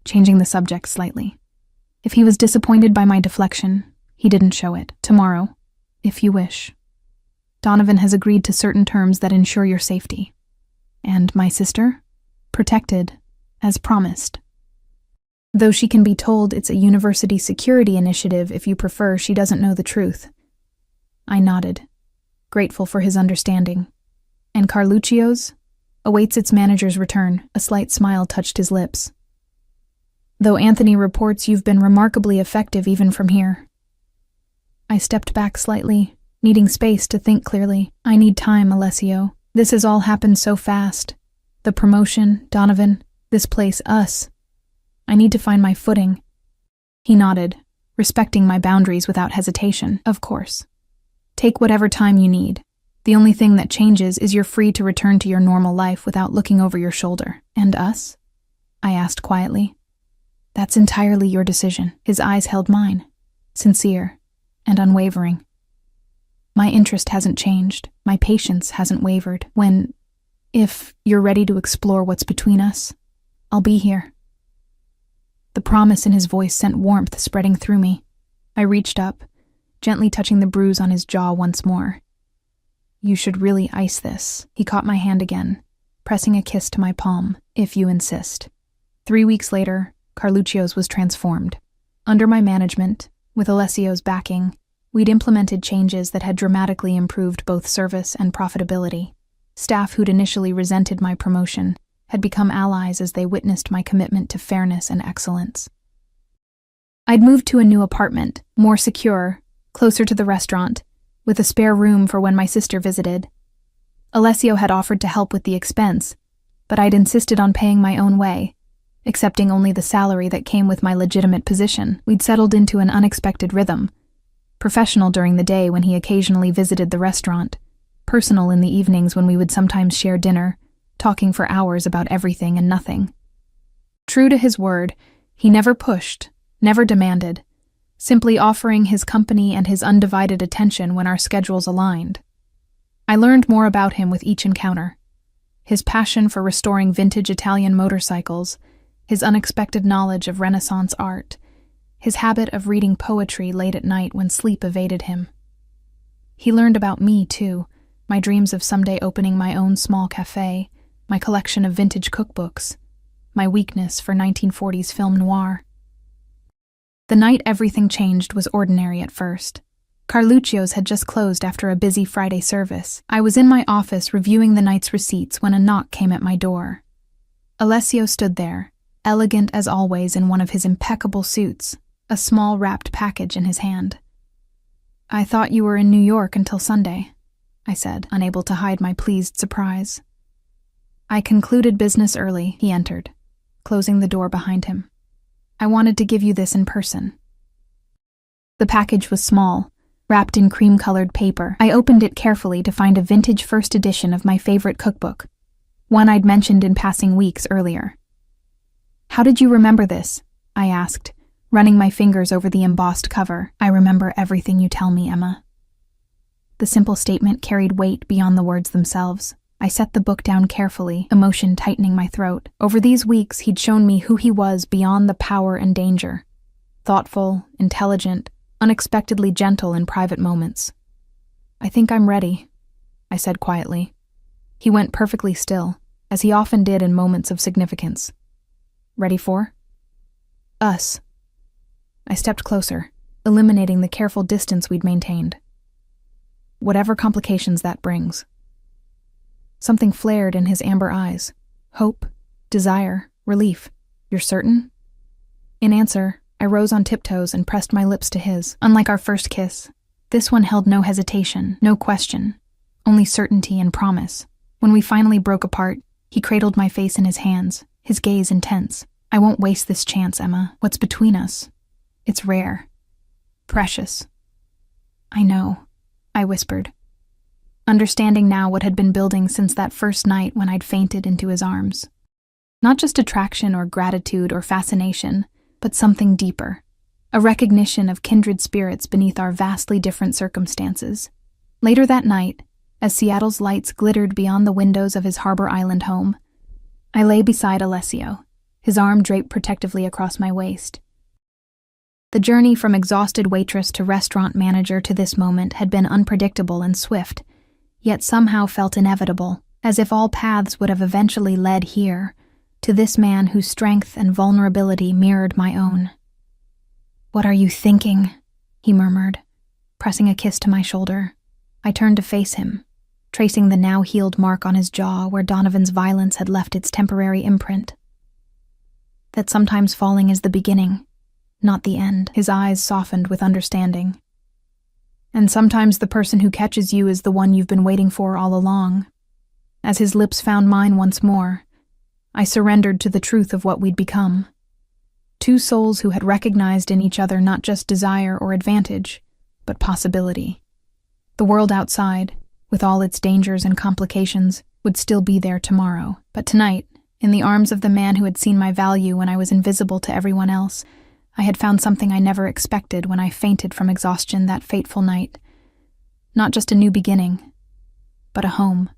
changing the subject slightly. If he was disappointed by my deflection, he didn't show it. Tomorrow, if you wish. Donovan has agreed to certain terms that ensure your safety. And my sister? Protected, as promised. Though she can be told it's a university security initiative if you prefer, she doesn't know the truth. I nodded, grateful for his understanding. And Carluccio's? Awaits its manager's return. A slight smile touched his lips. Though Anthony reports you've been remarkably effective even from here. I stepped back slightly, needing space to think clearly. I need time, Alessio. This has all happened so fast. The promotion, Donovan, this place, us. I need to find my footing. He nodded, respecting my boundaries without hesitation. Of course. Take whatever time you need. The only thing that changes is you're free to return to your normal life without looking over your shoulder. And us? I asked quietly. That's entirely your decision. His eyes held mine, sincere and unwavering. My interest hasn't changed. My patience hasn't wavered. If you're ready to explore what's between us, I'll be here. The promise in his voice sent warmth spreading through me. I reached up, gently touching the bruise on his jaw once more. You should really ice this. He caught my hand again, pressing a kiss to my palm, if you insist. 3 weeks later, Carluccio's was transformed. Under my management, with Alessio's backing, we'd implemented changes that had dramatically improved both service and profitability. Staff who'd initially resented my promotion had become allies as they witnessed my commitment to fairness and excellence. I'd moved to a new apartment, more secure, closer to the restaurant, with a spare room for when my sister visited. Alessio had offered to help with the expense, but I'd insisted on paying my own way, accepting only the salary that came with my legitimate position. We'd settled into an unexpected rhythm, professional during the day when he occasionally visited the restaurant, personal in the evenings when we would sometimes share dinner, talking for hours about everything and nothing. True to his word, he never pushed, never demanded, simply offering his company and his undivided attention when our schedules aligned. I learned more about him with each encounter. His passion for restoring vintage Italian motorcycles, his unexpected knowledge of Renaissance art, his habit of reading poetry late at night when sleep evaded him. He learned about me, too, my dreams of someday opening my own small cafe, my collection of vintage cookbooks, my weakness for 1940s film noir. The night everything changed was ordinary at first. Carluccio's had just closed after a busy Friday service. I was in my office reviewing the night's receipts when a knock came at my door. Alessio stood there, elegant as always in one of his impeccable suits, a small wrapped package in his hand. "I thought you were in New York until Sunday," I said, unable to hide my pleased surprise. "I concluded business early," he entered, closing the door behind him. "I wanted to give you this in person." The package was small, wrapped in cream-colored paper. I opened it carefully to find a vintage first edition of my favorite cookbook, one I'd mentioned in passing weeks earlier. "How did you remember this?" I asked, running my fingers over the embossed cover. "I remember everything you tell me, Emma." The simple statement carried weight beyond the words themselves. I set the book down carefully, emotion tightening my throat. Over these weeks, he'd shown me who he was beyond the power and danger. Thoughtful, intelligent, unexpectedly gentle in private moments. "I think I'm ready," I said quietly. He went perfectly still, as he often did in moments of significance. "Ready for?" "Us." I stepped closer, eliminating the careful distance we'd maintained. "Whatever complications that brings." Something flared in his amber eyes. Hope, desire, relief. "You're certain?" In answer, I rose on tiptoes and pressed my lips to his. Unlike our first kiss, this one held no hesitation, no question, only certainty and promise. When we finally broke apart, he cradled my face in his hands, his gaze intense. "I won't waste this chance, Emma. What's between us? It's rare. Precious." "I know," I whispered, understanding now what had been building since that first night when I'd fainted into his arms. Not just attraction or gratitude or fascination, but something deeper, a recognition of kindred spirits beneath our vastly different circumstances. Later that night, as Seattle's lights glittered beyond the windows of his Harbor Island home, I lay beside Alessio, his arm draped protectively across my waist. The journey from exhausted waitress to restaurant manager to this moment had been unpredictable and swift, yet somehow felt inevitable, as if all paths would have eventually led here, to this man whose strength and vulnerability mirrored my own. "What are you thinking?" he murmured, pressing a kiss to my shoulder. I turned to face him, tracing the now-healed mark on his jaw where Donovan's violence had left its temporary imprint. "That sometimes falling is the beginning, not the end." His eyes softened with understanding. "And sometimes the person who catches you is the one you've been waiting for all along." As his lips found mine once more, I surrendered to the truth of what we'd become. Two souls who had recognized in each other not just desire or advantage, but possibility. The world outside, with all its dangers and complications, would still be there tomorrow. But tonight, in the arms of the man who had seen my value when I was invisible to everyone else, I had found something I never expected when I fainted from exhaustion that fateful night. Not just a new beginning, but a home.